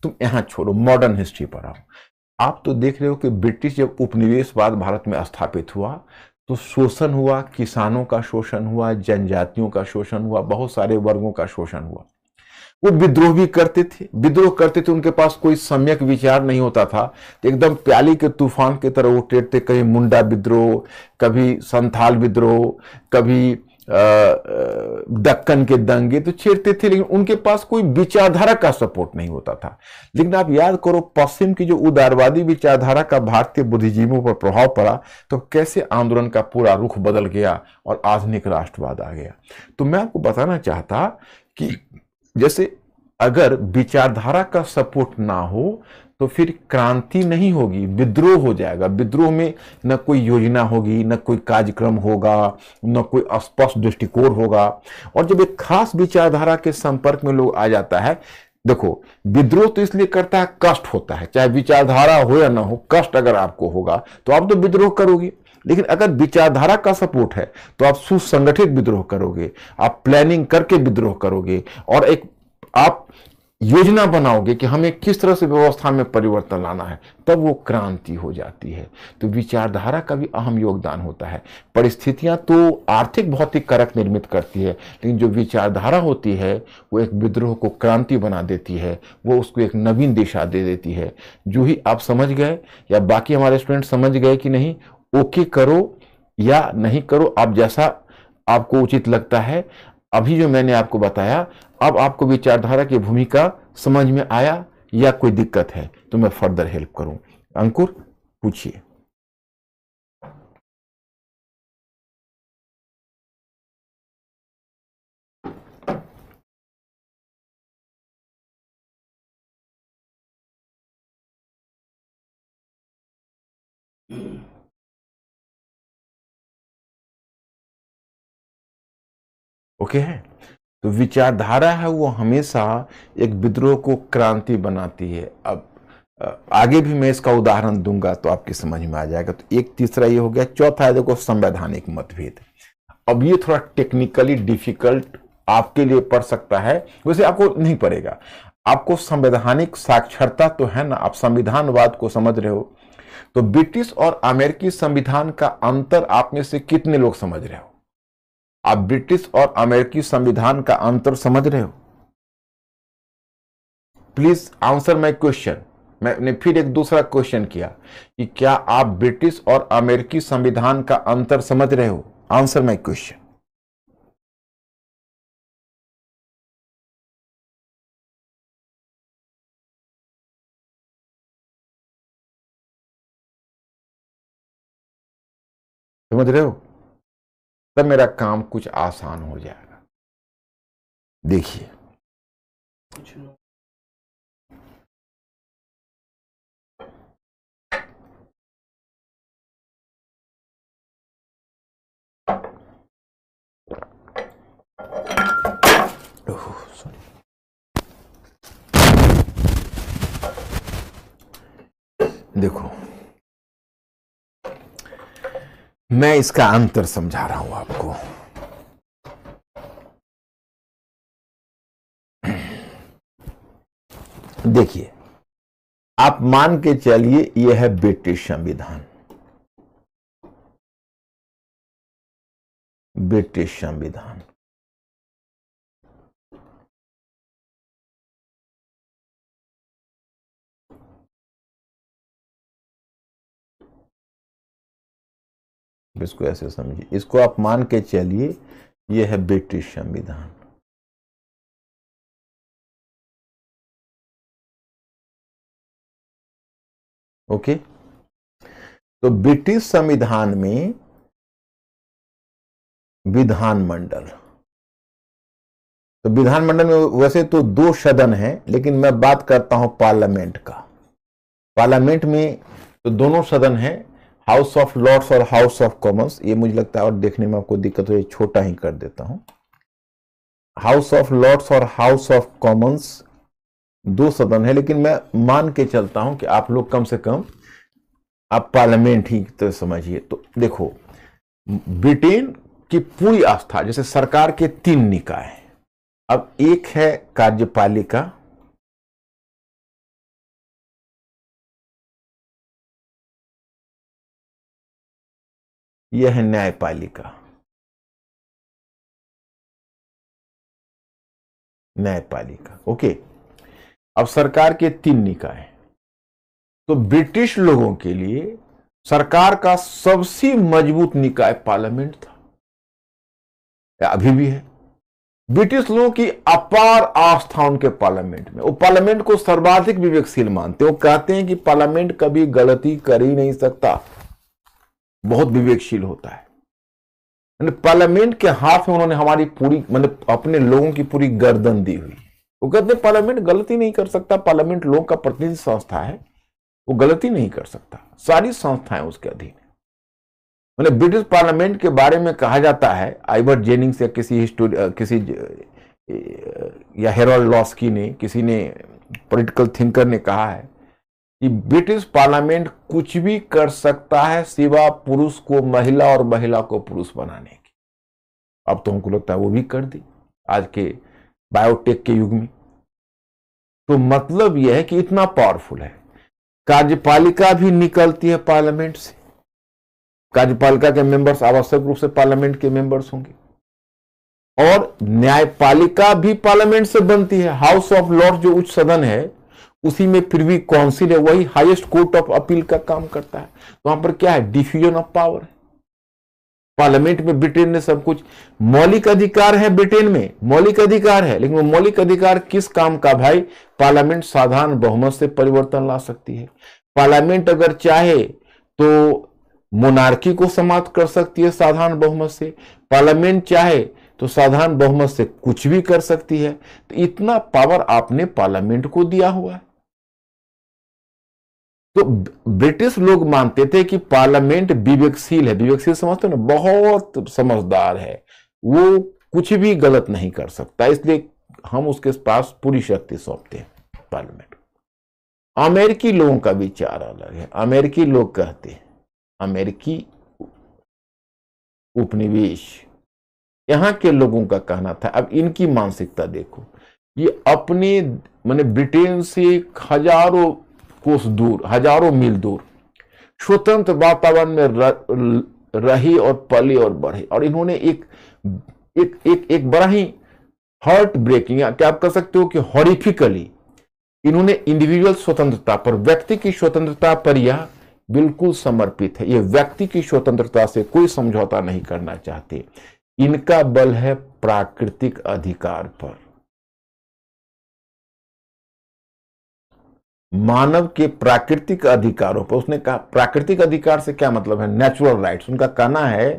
तुम यहां छोड़ो, मॉडर्न हिस्ट्री पर आओ। आप तो देख रहे हो कि ब्रिटिश जब उपनिवेशवाद भारत में स्थापित हुआ तो शोषण हुआ, किसानों का शोषण हुआ, जनजातियों का शोषण हुआ, बहुत सारे वर्गों का शोषण हुआ। वो विद्रोह भी करते थे, उनके पास कोई सम्यक विचार नहीं होता था, तो एकदम प्याली के तूफान की तरह वो टेरते, कभी मुंडा विद्रोह, कभी संथाल विद्रोह, कभी दक्कन के दंगे तो छेड़ते थे, लेकिन उनके पास कोई विचारधारा का सपोर्ट नहीं होता था। लेकिन आप याद करो, पश्चिम की जो उदारवादी विचारधारा का भारतीय बुद्धिजीवियों पर प्रभाव पड़ा तो कैसे आंदोलन का पूरा रुख बदल गया और आधुनिक राष्ट्रवाद आ गया। तो मैं आपको बताना चाहता कि जैसे अगर विचारधारा का सपोर्ट ना हो तो फिर क्रांति नहीं होगी, विद्रोह हो जाएगा। विद्रोह में न कोई योजना होगी, न कोई कार्यक्रम होगा, न कोई स्पष्ट दृष्टिकोण होगा। और जब एक खास विचारधारा के संपर्क में लोग आ जाता है, देखो, विद्रोह तो इसलिए करता है, कष्ट होता है, चाहे विचारधारा हो या ना हो, कष्ट अगर आपको होगा तो आप तो विद्रोह करोगे। लेकिन अगर विचारधारा का सपोर्ट है तो आप सुसंगठित विद्रोह करोगे, आप प्लानिंग करके विद्रोह करोगे और एक आप योजना बनाओगे कि हमें किस तरह से व्यवस्था में परिवर्तन लाना है, तब वो क्रांति हो जाती है। तो विचारधारा का भी अहम योगदान होता है। परिस्थितियां तो आर्थिक भौतिक कारक निर्मित करती है, लेकिन जो विचारधारा होती है वो एक विद्रोह को क्रांति बना देती है, वो उसको एक नवीन दिशा दे देती है। जो ही आप समझ गए या बाकी हमारे स्टूडेंट समझ गए कि नहीं, ओके करो या नहीं करो, आप जैसा आपको उचित लगता है। अभी जो मैंने आपको बताया, अब आपको विचारधारा की भूमिका समझ में आया या कोई दिक्कत है तो मैं फर्दर हेल्प करूं। अंकुर, पूछिए। ओके है। तो विचारधारा है वो हमेशा एक विद्रोह को क्रांति बनाती है। अब आगे भी मैं इसका उदाहरण दूंगा तो आपकी समझ में आ जाएगा। तो एक तीसरा ये हो गया। चौथा है, देखो, संवैधानिक मतभेद। अब ये थोड़ा टेक्निकली डिफिकल्ट आपके लिए पड़ सकता है, वैसे आपको नहीं पड़ेगा। आपको संवैधानिक साक्षरता तो है ना, आप संविधानवाद को समझ रहे हो। तो ब्रिटिश और अमेरिकी संविधान का अंतर आप में से कितने लोग समझ रहे हो? आप ब्रिटिश और अमेरिकी संविधान का अंतर समझ रहे हो? Please answer my question. मैंने फिर एक दूसरा क्वेश्चन किया कि क्या आप ब्रिटिश और अमेरिकी संविधान का अंतर समझ रहे हो? Answer my question. समझ रहे हो? तब मेरा काम कुछ आसान हो जाएगा। देखिए, कुछ नो। देखो, मैं इसका अंतर समझा रहा हूं आपको। देखिए, आप मान के चलिए यह है ब्रिटिश संविधान। ब्रिटिश संविधान इसको ऐसे समझिए, इसको आप मान के चलिए ये है ब्रिटिश संविधान। ओके, तो ब्रिटिश संविधान में विधानमंडल, तो विधानमंडल में वैसे तो 2 सदन हैं, लेकिन मैं बात करता हूं पार्लियामेंट का। पार्लियामेंट में तो दोनों सदन हैं, हाउस ऑफ लॉर्ड्स और हाउस ऑफ कॉमन्स। ये मुझे लगता है और देखने में आपको दिक्कत हो, ये छोटा ही कर देता हूं। हाउस ऑफ लॉर्ड्स और हाउस ऑफ कॉमन्स 2 सदन है, लेकिन मैं मान के चलता हूं कि आप लोग कम से कम आप पार्लियामेंट ही तो समझिए। तो देखो, ब्रिटेन की पूरी आस्था, जैसे सरकार के 3 निकाय हैं। अब एक है कार्यपालिका, यह है न्यायपालिका। न्यायपालिका ओके। अब सरकार के 3 निकाय, तो ब्रिटिश लोगों के लिए सरकार का सबसे मजबूत निकाय पार्लियामेंट था, या अभी भी है। ब्रिटिश लोगों की अपार आस्था उनके पार्लियामेंट में, वो पार्लियामेंट को सर्वाधिक विवेकशील मानते हैं। वो कहते हैं कि पार्लियामेंट कभी गलती कर ही नहीं सकता, बहुत विवेकशील होता है। पार्लियामेंट के हाथ में उन्होंने हमारी पूरी, मतलब अपने लोगों की पूरी गर्दन दी हुई। वो कहते हैं पार्लियामेंट गलती नहीं कर सकता, पार्लियामेंट लोगों का प्रतिनिधि संस्था है, वो गलती नहीं कर सकता, सारी संस्थाएं उसके अधीन है। मतलब ब्रिटिश पार्लियामेंट के बारे में कहा जाता है, आइवर जेनिंग्स या किसी या हेरोल्ड लॉस्की ने, किसी ने पॉलिटिकल थिंकर ने कहा है कि ब्रिटिश पार्लियामेंट कुछ भी कर सकता है सिवा पुरुष को महिला और महिला को पुरुष बनाने की। अब तो हमको लगता है वो भी कर दी आज के बायोटेक के युग में। तो मतलब यह है कि इतना पावरफुल है। कार्यपालिका भी निकलती है पार्लियामेंट से, कार्यपालिका के मेंबर्स आवश्यक रूप से पार्लियामेंट के मेंबर्स होंगे, और न्यायपालिका भी पार्लियामेंट से बनती है। हाउस ऑफ लॉर्ड्स जो उच्च सदन है, उसी में प्रिवी काउंसिल है, वही हाईएस्ट कोर्ट ऑफ अपील का काम करता है। तो वहां पर क्या है, डिफ्यूजन ऑफ पावर है। पार्लियामेंट में ब्रिटेन ने सब कुछ, मौलिक अधिकार है ब्रिटेन में, मौलिक अधिकार है, लेकिन वो मौलिक अधिकार किस काम का भाई? पार्लियामेंट साधारण बहुमत से परिवर्तन ला सकती है। पार्लियामेंट अगर चाहे तो मोनार्की को समाप्त कर सकती है साधारण बहुमत से, पार्लियामेंट चाहे तो साधारण बहुमत से कुछ भी कर सकती है। तो इतना पावर आपने पार्लियामेंट को दिया हुआ है। तो ब्रिटिश लोग मानते थे कि पार्लियामेंट विवेकशील है, विवेकशील समझते हो ना, बहुत समझदार है, वो कुछ भी गलत नहीं कर सकता, इसलिए हम उसके पास पूरी शक्ति सौंपते हैं पार्लियामेंट। अमेरिकी लोगों का विचार अलग है। अमेरिकी लोग कहते हैं, अमेरिकी उपनिवेश, यहां के लोगों का कहना था, अब इनकी मानसिकता देखो, ये अपने माने ब्रिटेन से हजारों कोस दूर, हजारों मील दूर स्वतंत्र वातावरण में रही और पली और बढ़ी, और इन्होंने एक बड़ा ही हार्ट ब्रेकिंग, क्या आप कह सकते हो कि हॉरिफिकली, इन्होंने इंडिविजुअल स्वतंत्रता पर, व्यक्ति की स्वतंत्रता पर यह बिल्कुल समर्पित है। ये व्यक्ति की स्वतंत्रता से कोई समझौता नहीं करना चाहते। इनका बल है प्राकृतिक अधिकार पर, मानव के प्राकृतिक अधिकारों पर। उसने कहा प्राकृतिक अधिकार से क्या मतलब है? Natural rights. उनका कहना है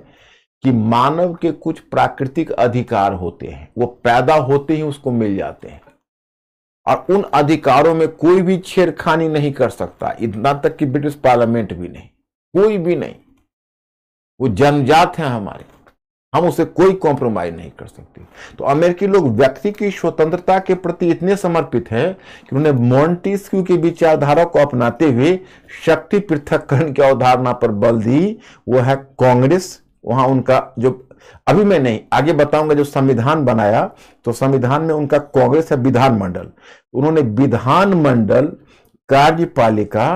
कि मानव के कुछ प्राकृतिक अधिकार होते हैं, वो पैदा होते ही उसको मिल जाते हैं, और उन अधिकारों में कोई भी छेड़खानी नहीं कर सकता, इतना तक कि ब्रिटिश पार्लियामेंट भी नहीं, कोई भी नहीं। वो जन्मजात है हमारे, हम उसे कोई कॉम्प्रोमाइज नहीं कर सकते। तो अमेरिकी लोग व्यक्ति की स्वतंत्रता के प्रति इतने समर्पित हैं कि उन्होंने मॉन्टेस्क्यू की विचारधारा को अपनाते हुए शक्ति पृथक्करण की अवधारणा पर बल दी। वो है कांग्रेस। वहां उनका जो, अभी मैं नहीं, आगे बताऊंगा, जो संविधान बनाया तो संविधान में उनका कांग्रेस है विधानमंडल। उन्होंने विधानमंडल, कार्यपालिका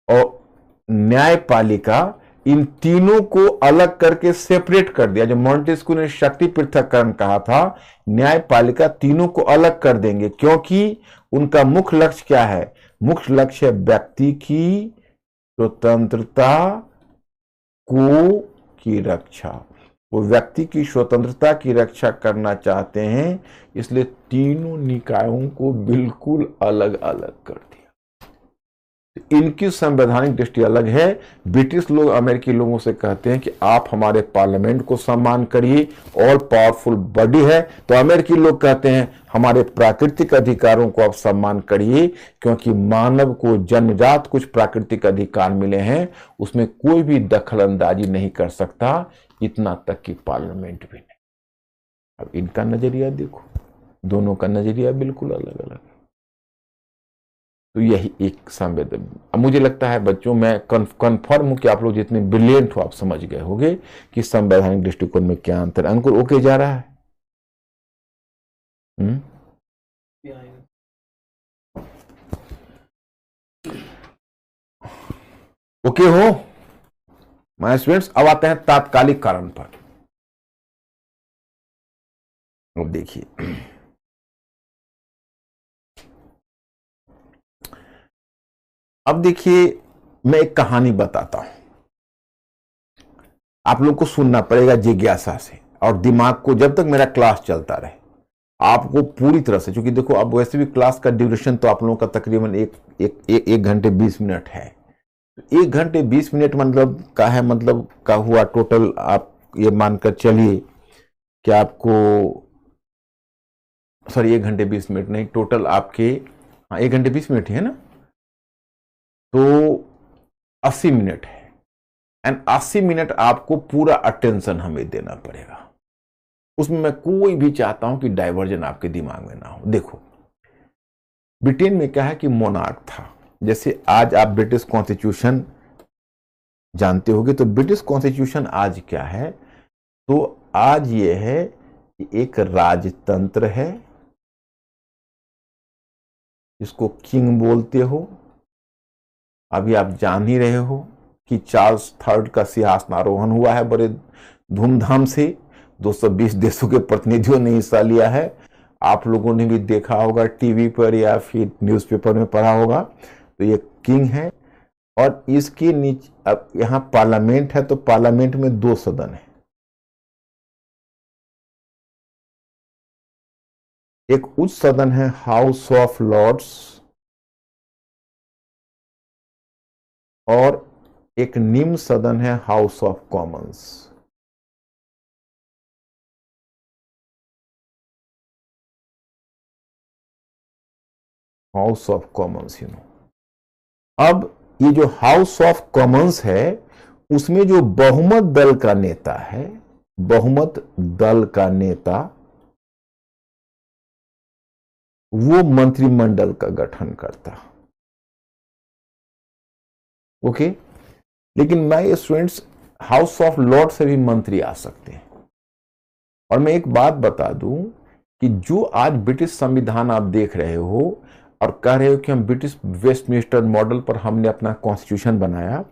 और न्यायपालिका, इन तीनों को अलग करके सेपरेट कर दिया। जो मॉन्टेस्क्यू ने शक्ति पृथक्करण कहा था, न्यायपालिका तीनों को अलग कर देंगे, क्योंकि उनका मुख्य लक्ष्य क्या है? मुख्य लक्ष्य है व्यक्ति की स्वतंत्रता को की रक्षा, वो व्यक्ति की स्वतंत्रता की रक्षा करना चाहते हैं, इसलिए तीनों निकायों को बिल्कुल अलग अलग कर दिया। इनकी संवैधानिक दृष्टि अलग है। ब्रिटिश लोग अमेरिकी लोगों से कहते हैं कि आप हमारे पार्लियामेंट को सम्मान करिए, ऑल पावरफुल बॉडी है। तो अमेरिकी लोग कहते हैं हमारे प्राकृतिक अधिकारों को आप सम्मान करिए, क्योंकि मानव को जन्मजात कुछ प्राकृतिक अधिकार मिले हैं, उसमें कोई भी दखल अंदाजी नहीं कर सकता, इतना तक कि पार्लियामेंट भी नहीं। अब इनका नजरिया देखो, दोनों का नजरिया बिल्कुल अलग अलग। तो यही एक संवेदन। अब मुझे लगता है बच्चों, मैं कन्फर्म हूं कि आप लोग जितने ब्रिलियंट हो आप समझ गए होंगे कि संवैधानिक दृष्टिकोण में क्या अंतर। अंकुर ओके जा रहा है? ओके हो माय स्टूडेंट्स? अब आते हैं तात्कालिक कारण पर। अब देखिए, अब देखिए मैं एक कहानी बताता हूं, आप लोग को सुनना पड़ेगा जिज्ञासा से, और दिमाग को, जब तक मेरा क्लास चलता रहे आपको पूरी तरह से, क्योंकि देखो अब वैसे भी क्लास का ड्यूरेशन तो आप लोगों का तकरीबन एक घंटे 20 मिनट है। 1 घंटे 20 मिनट मतलब का है, मतलब का हुआ टोटल, आप ये मानकर चलिए कि आपको, सॉरी 1 घंटे 20 मिनट नहीं, टोटल आपके 1 घंटे 20 मिनट ही है ना, तो 80 मिनट है। एंड 80 मिनट आपको पूरा अटेंशन हमें देना पड़ेगा। उसमें मैं कोई भी चाहता हूं कि डाइवर्जन आपके दिमाग में ना हो। देखो ब्रिटेन में क्या है कि मोनार्क था, जैसे आज आप ब्रिटिश कॉन्स्टिट्यूशन जानते होगे, तो ब्रिटिश कॉन्स्टिट्यूशन आज क्या है, तो आज ये है कि एक राजतंत्र है, इसको किंग बोलते हो। अभी आप जान ही रहे हो कि चार्ल्स थर्ड का सिंहासनारोहण हुआ है बड़े धूमधाम से, 220 देशों के प्रतिनिधियों ने हिस्सा लिया है। आप लोगों ने भी देखा होगा टीवी पर या फिर न्यूज़पेपर में पढ़ा होगा। तो ये किंग है, और इसके नीचे अब यहां पार्लियामेंट है, तो पार्लियामेंट में 2 सदन है, एक उच्च सदन है हाउस ऑफ लॉर्ड्स, और एक निम्न सदन है house of Commons. House of Commons, अब ये जो हाउस ऑफ कॉमन्स है, उसमें जो बहुमत दल का नेता है, बहुमत दल का नेता, वो मंत्रिमंडल का गठन करता। ओके, लेकिन मैं स्टूडेंट्स, हाउस ऑफ लॉर्ड से भी मंत्री आ सकते हैं। और मैं एक बात बता दूं कि जो आज ब्रिटिश संविधान आप देख रहे हो और कह रहे हो कि हम ब्रिटिश वेस्टमिनिस्टर मॉडल पर हमने अपना कॉन्स्टिट्यूशन बनाया,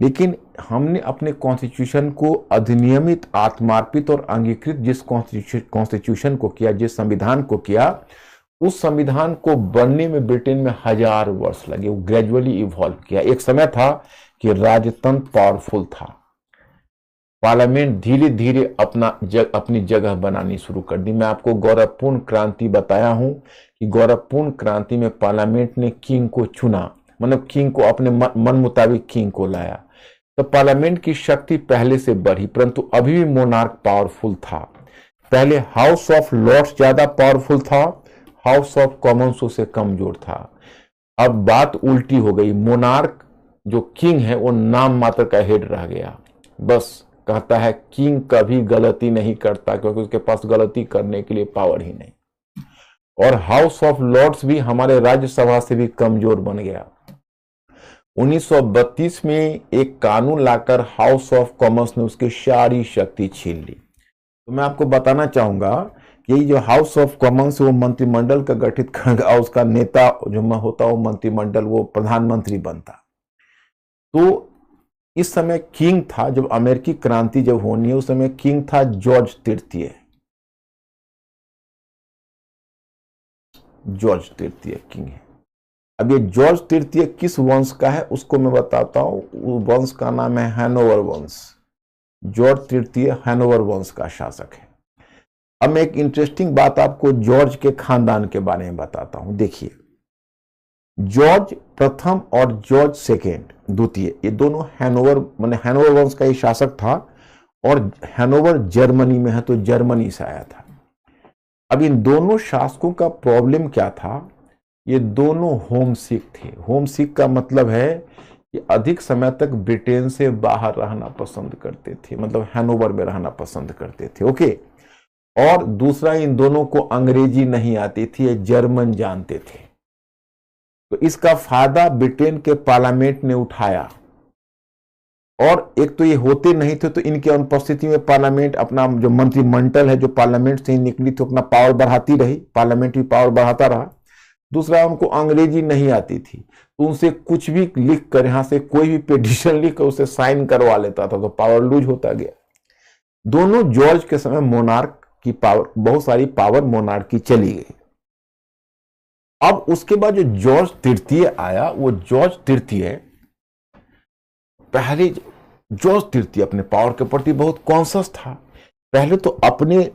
लेकिन हमने अपने कॉन्स्टिट्यूशन को अधिनियमित, आत्मार्पित और अंगीकृत जिस कॉन्स्टिट्यूशन को किया, जिस संविधान को किया, उस संविधान को बनने में ब्रिटेन में 1000 वर्ष लगे। वो ग्रेजुअली इवॉल्व किया। एक समय था कि राजतंत्र पावरफुल था, पार्लियामेंट धीरे धीरे अपनी जगह बनानी शुरू कर दी। मैं आपको गौरवपूर्ण क्रांति बताया हूं कि गौरवपूर्ण क्रांति में पार्लियामेंट ने किंग को चुना, मतलब किंग को अपने मन मुताबिक किंग को लाया। तो पार्लियामेंट की शक्ति पहले से बढ़ी, परंतु अभी भी मोनार्क पावरफुल था। पहले हाउस ऑफ लॉर्ड्स ज्यादा पावरफुल था, हाउस ऑफ कॉमन्स उससे कमजोर था। अब बात उल्टी हो गई, मोनार्क जो किंग है वो नाम मात्र का हेड रह गया। बस कहता है किंग कभी गलती नहीं करता, क्योंकि उसके पास गलती करने के लिए पावर ही नहीं। और हाउस ऑफ लॉर्ड्स भी हमारे राज्यसभा से भी कमजोर बन गया। 1932 में एक कानून लाकर हाउस ऑफ कॉमन्स ने उसकी सारी शक्ति छीन ली। तो मैं आपको बताना चाहूंगा कि ये जो हाउस ऑफ कॉमन्स वो मंत्रिमंडल का गठित कर, उसका नेता जो होता वो मंत्रिमंडल, वो प्रधानमंत्री बनता। तो इस समय किंग था, जब अमेरिकी क्रांति जब होनी है, उस समय किंग था जॉर्ज तृतीय। जॉर्ज तृतीय किंग है। अब ये जॉर्ज तृतीय किस वंश का है उसको मैं बताता हूं। वंश का नाम है हैनोवर वंश। जॉर्ज तृतीय हैनोवर वंश का शासक है। अब मैं एक इंटरेस्टिंग बात आपको जॉर्ज के खानदान के बारे में बताता हूं। देखिए, जॉर्ज प्रथम और जॉर्ज सेकेंड द्वितीय, ये दोनों हैनोवर माने हैनोवर वंश का ही शासक था, और हैनोवर जर्मनी में है, तो जर्मनी से आया था। अब इन दोनों शासकों का प्रॉब्लम क्या था, ये दोनों होम सिक थे। होम सिक का मतलब है कि अधिक समय तक ब्रिटेन से बाहर रहना पसंद करते थे, मतलब हैनोवर में रहना पसंद करते थे। ओके। और दूसरा, इन दोनों को अंग्रेजी नहीं आती थी, ये जर्मन जानते थे। तो इसका फायदा ब्रिटेन के पार्लियामेंट ने उठाया। और एक तो ये होते नहीं थे, तो इनकी अनुपस्थिति में पार्लियामेंट अपना जो मंत्रिमंडल है, जो पार्लियामेंट से ही निकली थी, अपना पावर बढ़ाती रही, पार्लियामेंट्री पावर बढ़ाता रहा। दूसरा, उनको अंग्रेजी नहीं आती थी, तो उनसे कुछ भी लिख कर, यहां से कोई भी पिटीशन लिख कर उसे साइन करवा लेता था, तो पावर लूज होता गया। दोनों जॉर्ज के समय मोनार्क की पावर, बहुत सारी पावर मोनार्क की चली गई। अब उसके बाद जो जॉर्ज तृतीय आया, वो जॉर्ज तृतीय पहले, जॉर्ज तृतीय अपने पावर के प्रति बहुत कॉन्शियस था। पहले तो अपने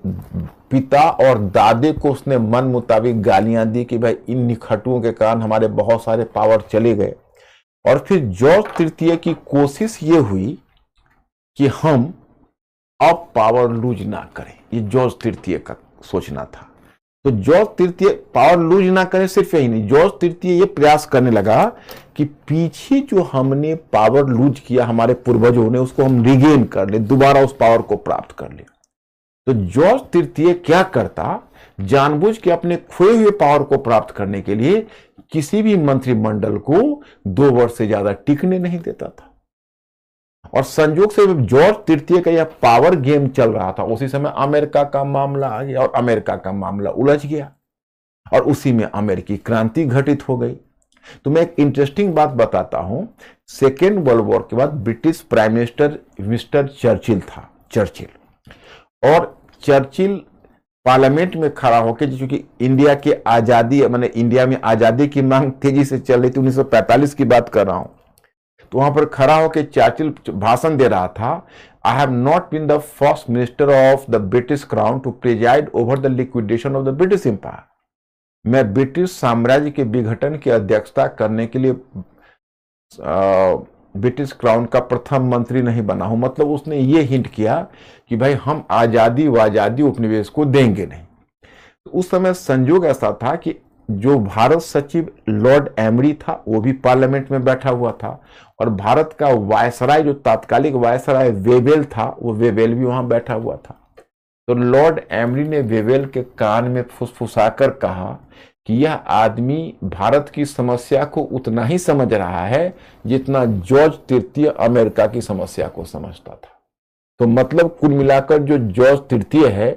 पिता और दादे को उसने मन मुताबिक गालियां दी कि भाई इन निखटुओं के कारण हमारे बहुत सारे पावर चले गए। और फिर जॉर्ज तृतीय की कोशिश ये हुई कि हम अब पावर लूज ना करें, ये जॉर्ज तृतीय का सोचना था। तो जॉर्ज तृतीय पावर लूज ना करें, सिर्फ यही नहीं, जॉर्ज तृतीय ये प्रयास करने लगा कि पीछे जो हमने पावर लूज किया हमारे पूर्वजों ने, उसको हम रिगेन कर ले, दोबारा उस पावर को प्राप्त कर ले। तो जॉर्ज तृतीय क्या करता, जानबूझ के अपने खोए हुए पावर को प्राप्त करने के लिए किसी भी मंत्रिमंडल को 2 वर्ष से ज्यादा टिकने नहीं देता था। और संयोग से जॉर्ज तृतीय का यह पावर गेम चल रहा था, उसी समय अमेरिका का मामला आ गया और अमेरिका का मामला उलझ गया, और उसी में अमेरिकी क्रांति घटित हो गई। तो मैं एक इंटरेस्टिंग बात बताता हूं। सेकेंड वर्ल्ड वॉर के बाद British prime minister mister Churchill था, चर्चिल। और चर्चिल पार्लियामेंट में खड़ा होकर, क्योंकि इंडिया के आजादी, माने इंडिया में आजादी की मांग तेजी से चल रही थी, 1945 की बात कर रहा हूं, तो वहां पर खड़ा होकर चर्चिल भाषण दे रहा था। I have not been the first minister of the British crown to preside over the liquidation of the British empire. मैं ब्रिटिश साम्राज्य के विघटन की अध्यक्षता करने के लिए ब्रिटिश क्राउन का प्रथम मंत्री नहीं बना हूं। मतलब उसने ये हिंट किया कि भाई हम आजादी उपनिवेश को देंगे नहीं। तो उस समय संयोग ऐसा था कि जो भारत सचिव लॉर्ड एमरी था, वो भी पार्लियामेंट में बैठा हुआ था, और भारत का वायसराय, जो तात्कालिक वायसराय वेवेल था, वो वेवेल भी वहां बैठा हुआ था। तो लॉर्ड एमरी ने वेवेल के कान में फुसफुसाकर कहा कि यह आदमी भारत की समस्या को उतना ही समझ रहा है जितना जॉर्ज तृतीय अमेरिका की समस्या को समझता था। तो मतलब कुल मिलाकर जो जॉर्ज तृतीय है,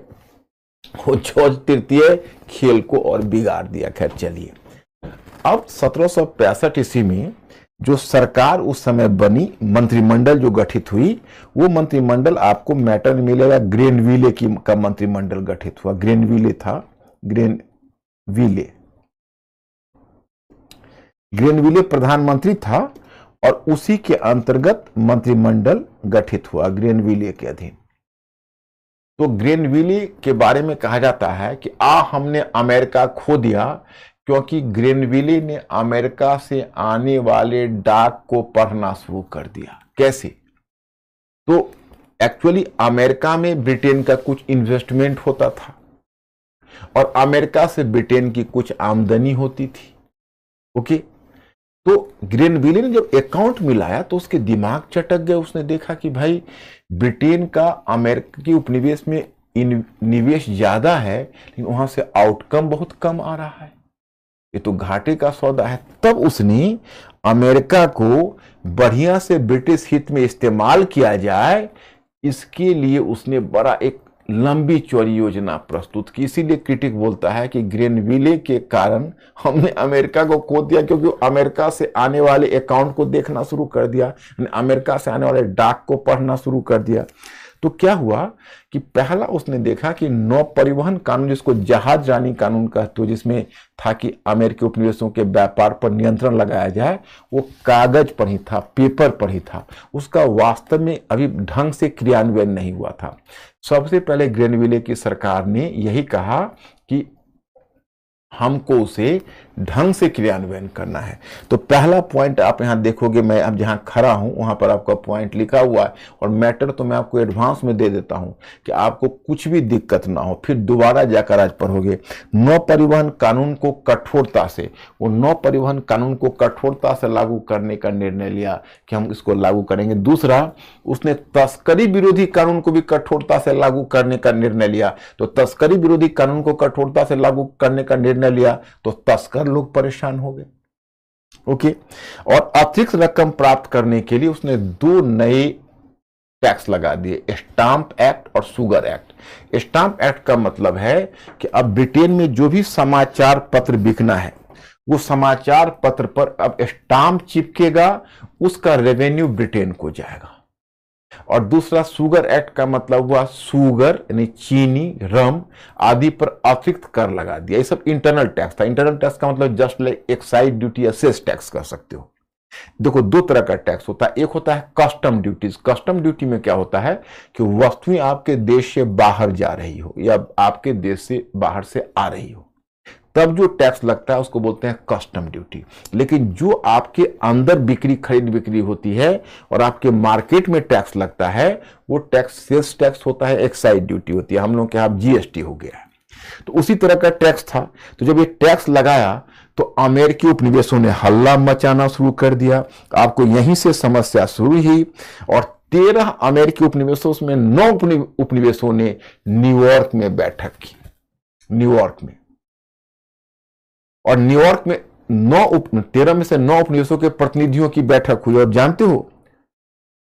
वो जॉर्ज तृतीय खेल को और बिगाड़ दिया। खैर चलिए, अब 1765 ईस्वी में जो सरकार उस समय बनी, मंत्रिमंडल जो गठित हुई, वो मंत्रिमंडल आपको मैटर मिलेगा, ग्रेनविले का मंत्रिमंडल गठित हुआ। ग्रेनविले था, ग्रेनविले प्रधानमंत्री था, और उसी के अंतर्गत मंत्रिमंडल गठित हुआ ग्रेनविले के अधीन। तो ग्रेनविले के बारे में कहा जाता है कि हमने अमेरिका खो दिया, क्योंकि ग्रेनविले ने अमेरिका से आने वाले डाक को पढ़ना शुरू कर दिया। कैसे? तो एक्चुअली अमेरिका में ब्रिटेन का कुछ इन्वेस्टमेंट होता था, और अमेरिका से ब्रिटेन की कुछ आमदनी होती थी। ओके, तो ग्रेनविले ने जब अकाउंट मिलाया तो उसके दिमाग चटक गए। उसने देखा कि भाई ब्रिटेन का अमेरिका के उपनिवेश में निवेश ज्यादा है, लेकिन वहां से आउटकम बहुत कम आ रहा है, ये तो घाटे का सौदा है। तब उसने अमेरिका को बढ़िया से ब्रिटिश हित में इस्तेमाल किया जाए, इसके लिए उसने बड़ा एक लंबी चौड़ी योजना प्रस्तुत की। इसीलिए क्रिटिक बोलता है कि ग्रेनविले के कारण हमने अमेरिका को खो दिया, क्योंकि अमेरिका से आने वाले अकाउंट को देखना शुरू कर दिया, अमेरिका से आने वाले डाक को पढ़ना शुरू कर दिया। तो क्या हुआ कि पहला उसने देखा कि नौ परिवहन कानून, जिसको जहाज रानी कानून कहते हो, जिसमें था कि अमेरिकी उपनिवेशों के व्यापार पर नियंत्रण लगाया जाए, वो कागज पर ही था, पेपर पर ही था, उसका वास्तव में अभी ढंग से क्रियान्वयन नहीं हुआ था। सबसे पहले ग्रेनविले की सरकार ने यही कहा कि हमको उसे ढंग से क्रियान्वयन करना है। तो पहला पॉइंट आप यहां देखोगे, मैं अब जहां खड़ा हूं वहां पर आपका पॉइंट लिखा हुआ है, और मैटर तो मैं आपको एडवांस में दे देता हूं कि आपको कुछ भी दिक्कत ना हो, फिर दोबारा जाकर आज पढ़ोगे। नौ परिवहन कानून को कठोरता से, वो नौ परिवहन कानून को कठोरता से लागू करने का निर्णय लिया कि हम इसको लागू करेंगे। दूसरा, उसने तस्करी विरोधी कानून को भी कठोरता से लागू करने का निर्णय लिया। तो तस्करी विरोधी कानून को कठोरता से लागू करने का निर्णय लिया तो तस्कर लोग परेशान हो गए। ओके, और अतिरिक्त रकम प्राप्त करने के लिए उसने दो नए टैक्स लगा दिए, स्टाम्प एक्ट और शुगर एक्ट। स्टाम्प एक्ट का मतलब है कि अब ब्रिटेन में जो भी समाचार पत्र बिकना है, वो समाचार पत्र पर अब स्टाम्प चिपकेगा, उसका रेवेन्यू ब्रिटेन को जाएगा। और दूसरा शुगर एक्ट का मतलब हुआ शुगर यानी चीनी, रम आदि पर अतिरिक्त कर लगा दिया। ये सब इंटरनल टैक्स था। इंटरनल टैक्स का मतलब जस्ट लाइक एक्साइज ड्यूटी या सेस टैक्स कर सकते हो। देखो, दो तरह का टैक्स होता है। एक होता है कस्टम ड्यूटीज। कस्टम ड्यूटी में क्या होता है कि वस्तुएं आपके देश से बाहर जा रही हो या आपके देश से बाहर से आ रही हो, तब जो टैक्स लगता है उसको बोलते हैं कस्टम ड्यूटी। लेकिन जो आपके अंदर बिक्री, खरीद बिक्री होती है और आपके मार्केट में टैक्स लगता है, वो टैक्स सेल्स टैक्स होता है, एक्साइज ड्यूटी होती है। हम लोग के यहाँ जीएसटी हो गया है। तो उसी तरह का टैक्स था। तो जब ये टैक्स लगाया तो अमेरिकी उपनिवेशों ने हल्ला मचाना शुरू कर दिया। आपको यहीं से समस्या शुरू हुई, और 13 अमेरिकी उपनिवेशों में 9 उपनिवेशों ने न्यूयॉर्क में बैठक की। न्यूयॉर्क में, और न्यूयॉर्क में 13 में से 9 उपनिवेशों के प्रतिनिधियों की बैठक हुई। और जानते हो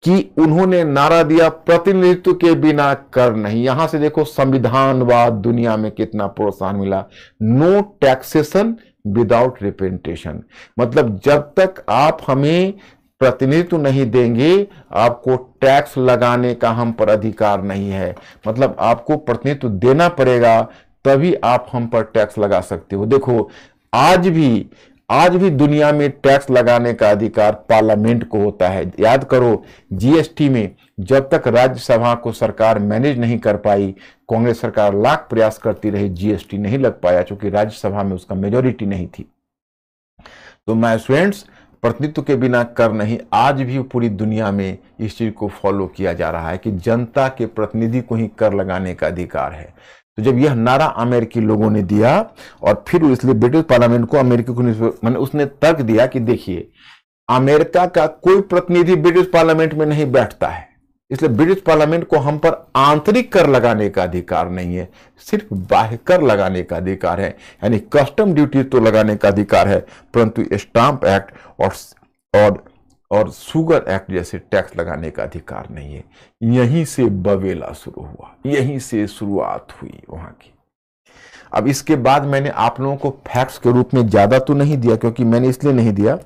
कि उन्होंने नारा दिया, प्रतिनिधित्व के बिना कर नहीं। यहां से देखो संविधानवाद दुनिया में कितना प्रोत्साहन मिला। नो टैक्सेशन विदाउट रिप्रेजेंटेशन, मतलब जब तक आप हमें प्रतिनिधित्व नहीं देंगे, आपको टैक्स लगाने का हम पर अधिकार नहीं है। मतलब आपको प्रतिनिधित्व देना पड़ेगा, तभी आप हम पर टैक्स लगा सकते हो। देखो, आज भी दुनिया में टैक्स लगाने का अधिकार पार्लियामेंट को होता है। याद करो, जीएसटी में जब तक राज्यसभा को सरकार मैनेज नहीं कर पाई, कांग्रेस सरकार लाख प्रयास करती रही, जीएसटी नहीं लग पाया, क्योंकि राज्यसभा में उसका मेजोरिटी नहीं थी। तो माय फ्रेंड्स, प्रतिनिधित्व के बिना कर नहीं, आज भी पूरी दुनिया में इस चीज को फॉलो किया जा रहा है कि जनता के प्रतिनिधि को ही कर लगाने का अधिकार है। तो जब यह नारा अमेरिकी लोगों ने दिया, और फिर इसलिए ब्रिटिश पार्लियामेंट को अमेरिकी को उसने तर्क दिया कि देखिए, अमेरिका का कोई प्रतिनिधि ब्रिटिश पार्लियामेंट में नहीं बैठता है, इसलिए ब्रिटिश पार्लियामेंट को हम पर आंतरिक कर लगाने का अधिकार नहीं है, सिर्फ बाह्य कर लगाने का अधिकार है। यानी कस्टम ड्यूटी तो लगाने का अधिकार है, परंतु स्टाम्प एक्ट और शुगर एक्ट जैसे टैक्स लगाने का अधिकार नहीं है। यहीं से बवेला शुरू हुआ, यहीं से शुरुआत हुई वहां की। अब इसके बाद मैंने आप लोगों को फैक्ट्स के रूप में ज्यादा तो नहीं दिया, क्योंकि मैंने इसलिए नहीं दिया,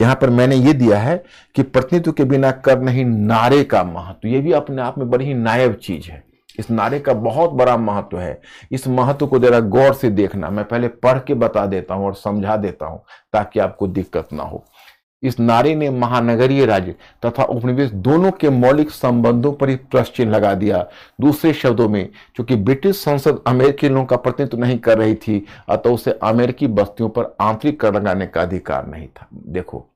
यहां पर मैंने ये दिया है कि प्रतिनिधित्व के बिना कर नहीं नारे का महत्व। ये भी अपने आप में बड़ी ही नायाब चीज है। इस नारे का बहुत बड़ा महत्व है। इस महत्व को जरा गौर से देखना। मैं पहले पढ़ के बता देता हूं और समझा देता हूं ताकि आपको दिक्कत ना हो। इस नारे ने महानगरीय राज्य तथा उपनिवेश दोनों के मौलिक संबंधों पर ही प्रश्न चिन्ह लगा दिया। दूसरे शब्दों में, चूंकि ब्रिटिश संसद अमेरिकी लोगों का प्रतिनिधित्व नहीं कर रही थी, अतः उसे अमेरिकी बस्तियों पर आंतरिक कर लगाने का अधिकार नहीं था। देखो,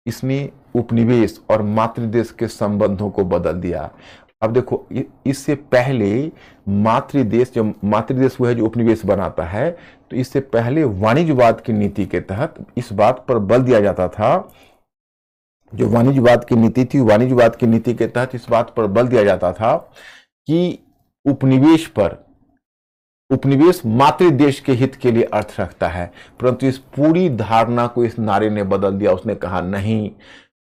इसने उपनिवेश और मातृदेश के संबंधों को बदल दिया। अब देखो, इससे पहले मातृदेश वो है जो उपनिवेश बनाता है, तो इससे पहले वाणिज्यवाद की नीति के तहत इस बात पर बल दिया जाता था, जो वाणिज्यवाद की नीति थी, वाणिज्यवाद की नीति के तहत इस बात पर बल दिया जाता था कि उपनिवेश मातृदेश के हित के लिए अर्थ रखता है। परंतु इस पूरी धारणा को इस नारे ने बदल दिया। उसने कहा नहीं,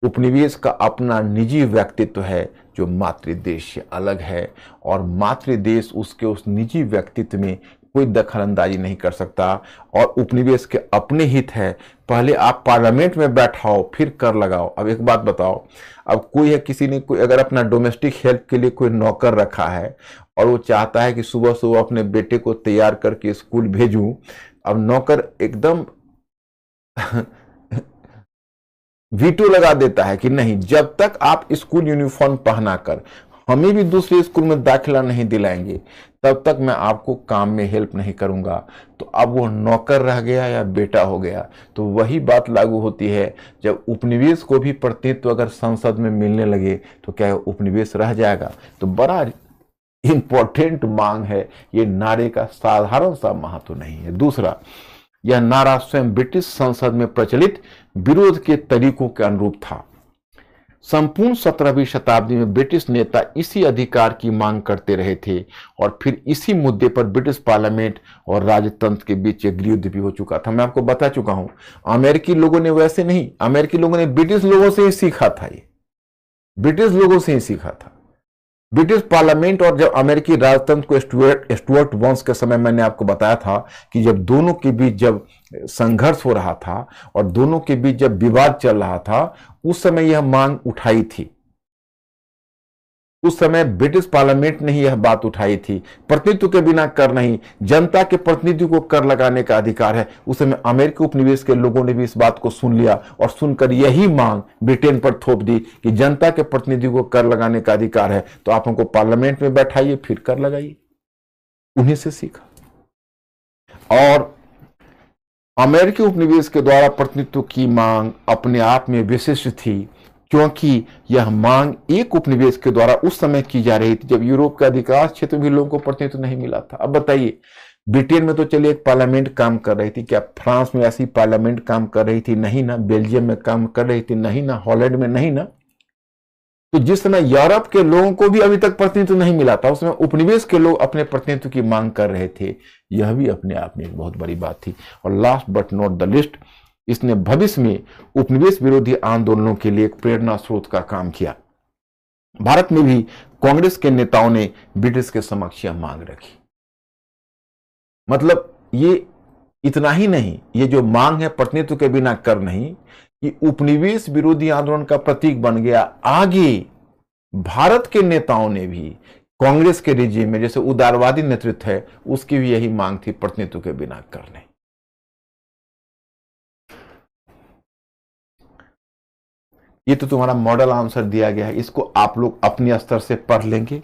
उपनिवेश का अपना निजी व्यक्तित्व है जो मातृदेश से अलग है, और मातृदेश उसके उस निजी व्यक्तित्व में कोई दखल अंदाजी नहीं कर सकता। और उपनिवेश के अपने हित है, पहले आप पार्लियामेंट में बैठाओ फिर कर लगाओ। अब एक बात बताओ, अब कोई है, किसी ने कोई अगर अपना डोमेस्टिक हेल्प के लिए कोई नौकर रखा है और वो चाहता है कि सुबह सुबह अपने बेटे को तैयार करके स्कूल भेजूं, अब नौकर एकदम वीटो लगा देता है कि नहीं, जब तक आप स्कूल यूनिफॉर्म पहना कर हमें भी दूसरे स्कूल में दाखिला नहीं दिलाएंगे तब तक मैं आपको काम में हेल्प नहीं करूंगा। तो अब वो नौकर रह गया या बेटा हो गया। तो वही बात लागू होती है, जब उपनिवेश को भी प्रतिनिधित्व अगर संसद में मिलने लगे तो क्या उपनिवेश रह जाएगा। तो बड़ा इंपॉर्टेंट मांग है, ये नारे का साधारण सा महत्व नहीं है। दूसरा, यह नारा स्वयं ब्रिटिश संसद में प्रचलित विरोध के तरीकों के अनुरूप था। संपूर्ण 17वीं शताब्दी में ब्रिटिश नेता इसी अधिकार की मांग करते रहे थे और फिर इसी मुद्दे पर ब्रिटिश पार्लियामेंट और राजतंत्र के बीच एक युद्ध भी हो चुका था। मैं आपको बता चुका हूं, अमेरिकी लोगों ने वैसे नहीं, अमेरिकी लोगों ने ब्रिटिश लोगों से ही सीखा था, ये ब्रिटिश लोगों से ही सीखा था। ब्रिटिश पार्लियामेंट और जब अमेरिकी राजतंत्र को स्टुअर्ट वंश के समय मैंने आपको बताया था कि जब दोनों के बीच जब संघर्ष हो रहा था और दोनों के बीच जब विवाद चल रहा था, उस समय यह मांग उठाई थी। उस समय ब्रिटिश पार्लियामेंट ने ही यह बात उठाई थी, प्रतिनिधित्व के बिना कर नहीं, जनता के प्रतिनिधि को कर लगाने का अधिकार है। उस समय अमेरिकी उपनिवेश के लोगों ने भी इस बात को सुन लिया और सुनकर यही मांग ब्रिटेन पर थोप दी कि जनता के प्रतिनिधि को कर लगाने का अधिकार है, तो आप हमको पार्लियामेंट में बैठाइए फिर कर लगाइए। उन्हीं से सीखा। और अमेरिकी उपनिवेश के द्वारा प्रतिनिधित्व की मांग अपने आप में विशिष्ट थी, क्योंकि यह मांग एक उपनिवेश के द्वारा उस समय की जा रही थी जब यूरोप के अधिकांश क्षेत्र में भी लोगों को प्रतिनिधित्व नहीं मिला था। अब बताइए, ब्रिटेन में तो चलिए एक पार्लियामेंट काम कर रही थी, क्या फ्रांस में ऐसी पार्लियामेंट काम कर रही थी? नहीं ना। बेल्जियम में काम कर रही थी? नहीं ना। हॉलैंड में? नहीं ना। तो जिस समय यूरोप के लोगों को भी अभी तक प्रतिनिधित्व नहीं मिला था, उस समय उपनिवेश के लोग अपने प्रतिनिधित्व की मांग कर रहे थे। यह भी अपने आप में एक बहुत बड़ी बात थी। और last but not the list, इसने भविष्य में उपनिवेश विरोधी आंदोलनों के लिए एक प्रेरणा स्रोत का काम किया। भारत में भी कांग्रेस के नेताओं ने ब्रिटिश के समक्ष यह मांग रखी। मतलब ये इतना ही नहीं, ये जो मांग है प्रतिनिधित्व के बिना कर नहीं, ये उपनिवेश विरोधी आंदोलन का प्रतीक बन गया। आगे भारत के नेताओं ने भी कांग्रेस के रिजीम में, जैसे उदारवादी नेतृत्व है, उसकी भी यही मांग थी, प्रतिनिधित्व के बिना करने। ये तो तुम्हारा मॉडल आंसर दिया गया है, इसको आप लोग अपने स्तर से पढ़ लेंगे,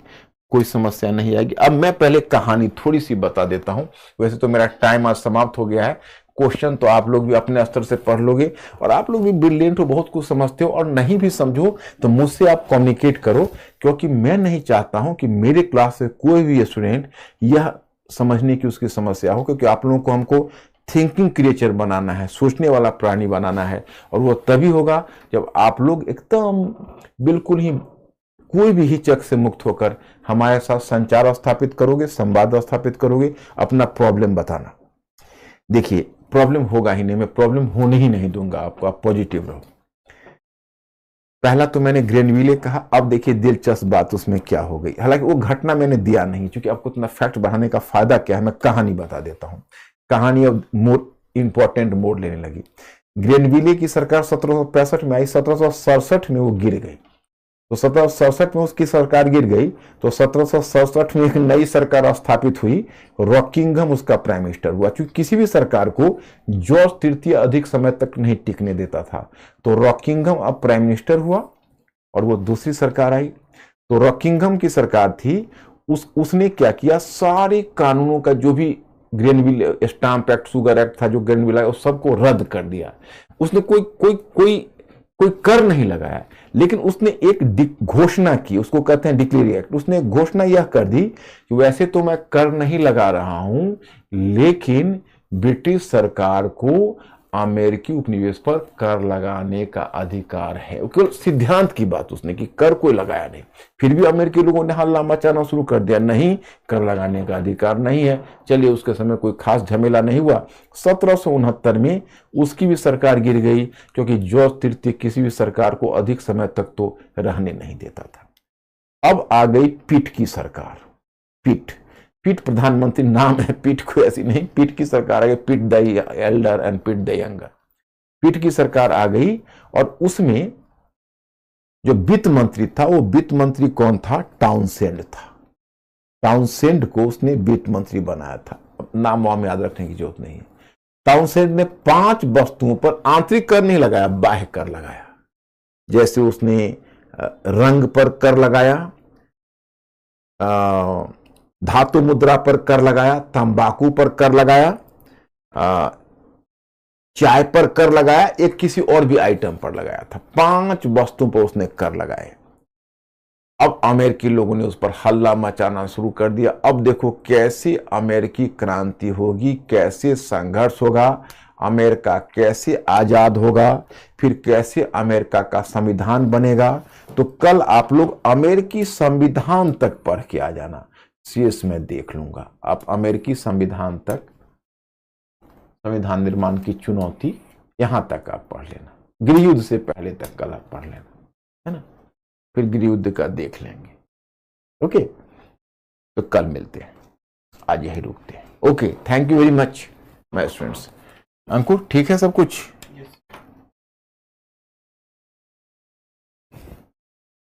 कोई समस्या नहीं आएगी। अब मैं पहले कहानी थोड़ी सी बता देता हूं। वैसे तो मेरा टाइम आज समाप्त हो गया है। क्वेश्चन तो आप लोग भी अपने स्तर से पढ़ लोगे और आप लोग भी ब्रिलियंट हो, बहुत कुछ समझते हो, और नहीं भी समझो तो मुझसे आप कम्युनिकेट करो, क्योंकि मैं नहीं चाहता हूं कि मेरे क्लास से कोई भी स्टूडेंट यह समझने की उसकी समस्या हो, क्योंकि आप लोगों को हमको थिंकिंग क्रिएचर बनाना है, सोचने वाला प्राणी बनाना है। और वो तभी होगा जब आप लोग एकदम बिल्कुल ही कोई भी हिचक से मुक्त होकर हमारे साथ संचार स्थापित करोगे, संवाद स्थापित करोगे, अपना प्रॉब्लम बताना। देखिए, प्रॉब्लम होगा ही नहीं, मैं प्रॉब्लम होने ही नहीं दूंगा आपको, आप पॉजिटिव रहो। पहला तो मैंने ग्रेनविले कहा। अब देखिए दिलचस्प बात उसमें क्या हो गई, हालांकि वो घटना मैंने दिया नहीं, क्योंकि आपको इतना फैक्ट बढ़ाने का फायदा क्या है, मैं कहानी बता देता हूं। कहानी अब मोर इंपॉर्टेंट मोड लेने लगी। ग्रेनविले की सरकार 1765 में आई, 1767 में वो गिर गई। तो 1767 में उसकी सरकार गिर गई, तो 1767 में एक नई सरकार स्थापित हुई। रॉकिंघम उसका प्राइम मिनिस्टर हुआ। क्योंकि किसी भी सरकार को जॉर्ज तृतीय अधिक समय तक नहीं टिकने देता था, तो रॉकिंघम अब प्राइम मिनिस्टर हुआ और वो दूसरी सरकार आई। तो रॉकिंघम की सरकार थी, उसने क्या किया, सारे कानूनों का जो भी ग्रेनविले स्टाम्प एक्ट, शुगर एक्ट था, जो ग्रेनविले उस सबको रद्द कर दिया। उसने कोई कर नहीं लगाया, लेकिन उसने एक घोषणा की, उसको कहते हैं डिक्लेयर एक्ट। उसने घोषणा यह कर दी कि वैसे तो मैं कर नहीं लगा रहा हूं, लेकिन ब्रिटिश सरकार को अमेरिकी उपनिवेश पर कर लगाने का अधिकार है। केवल सिद्धांत की बात उसने की, कर कोई लगाया नहीं। फिर भी अमेरिकी लोगों ने हल्ला मचाना शुरू कर दिया, नहीं कर लगाने का अधिकार नहीं है। चलिए, उसके समय कोई खास झमेला नहीं हुआ। 1769 में उसकी भी सरकार गिर गई, क्योंकि जॉर्ज तृतीय किसी भी सरकार को अधिक समय तक तो रहने नहीं देता था। अब आ गई पिट की सरकार। पीठ प्रधानमंत्री नाम है, पीठ कोई ऐसी नहीं, पीठ की सरकार आ गई, पीठ द एल्डर एंड पीठ द यंगर, पीठ की सरकार आ गई। और उसमें जो वित्त मंत्री था, वो वित्त मंत्री कौन था? टाउनसेंड था। टाउनसेंड को उसने वित्त मंत्री बनाया था, नाम वाम याद रखने की जरूरत नहीं है। टाउनसेंड ने 5 वस्तुओं पर आंतरिक कर नहीं लगाया, बाह्य कर लगाया। जैसे उसने रंग पर कर लगाया, धातु मुद्रा पर कर लगाया, तंबाकू पर कर लगाया, चाय पर कर लगाया, एक किसी और भी आइटम पर लगाया था। 5 वस्तुओं पर उसने कर लगाए। अब अमेरिकी लोगों ने उस पर हल्ला मचाना शुरू कर दिया। अब देखो कैसे अमेरिकी क्रांति होगी, कैसे संघर्ष होगा, अमेरिका कैसे आजाद होगा, फिर कैसे अमेरिका का संविधान बनेगा। तो कल आप लोग अमेरिकी संविधान तक पढ़ के आ जाना, शेष में देख लूंगा। आप अमेरिकी संविधान तक, संविधान निर्माण की चुनौती, यहां तक आप पढ़ लेना। गृहयुद्ध से पहले तक कल आप पढ़ लेना, है ना, फिर गृहयुद्ध का देख लेंगे। ओके, तो कल मिलते हैं, आज यही रुकते हैं। Okay, thank you very much my students. Ankur ठीक है सब कुछ?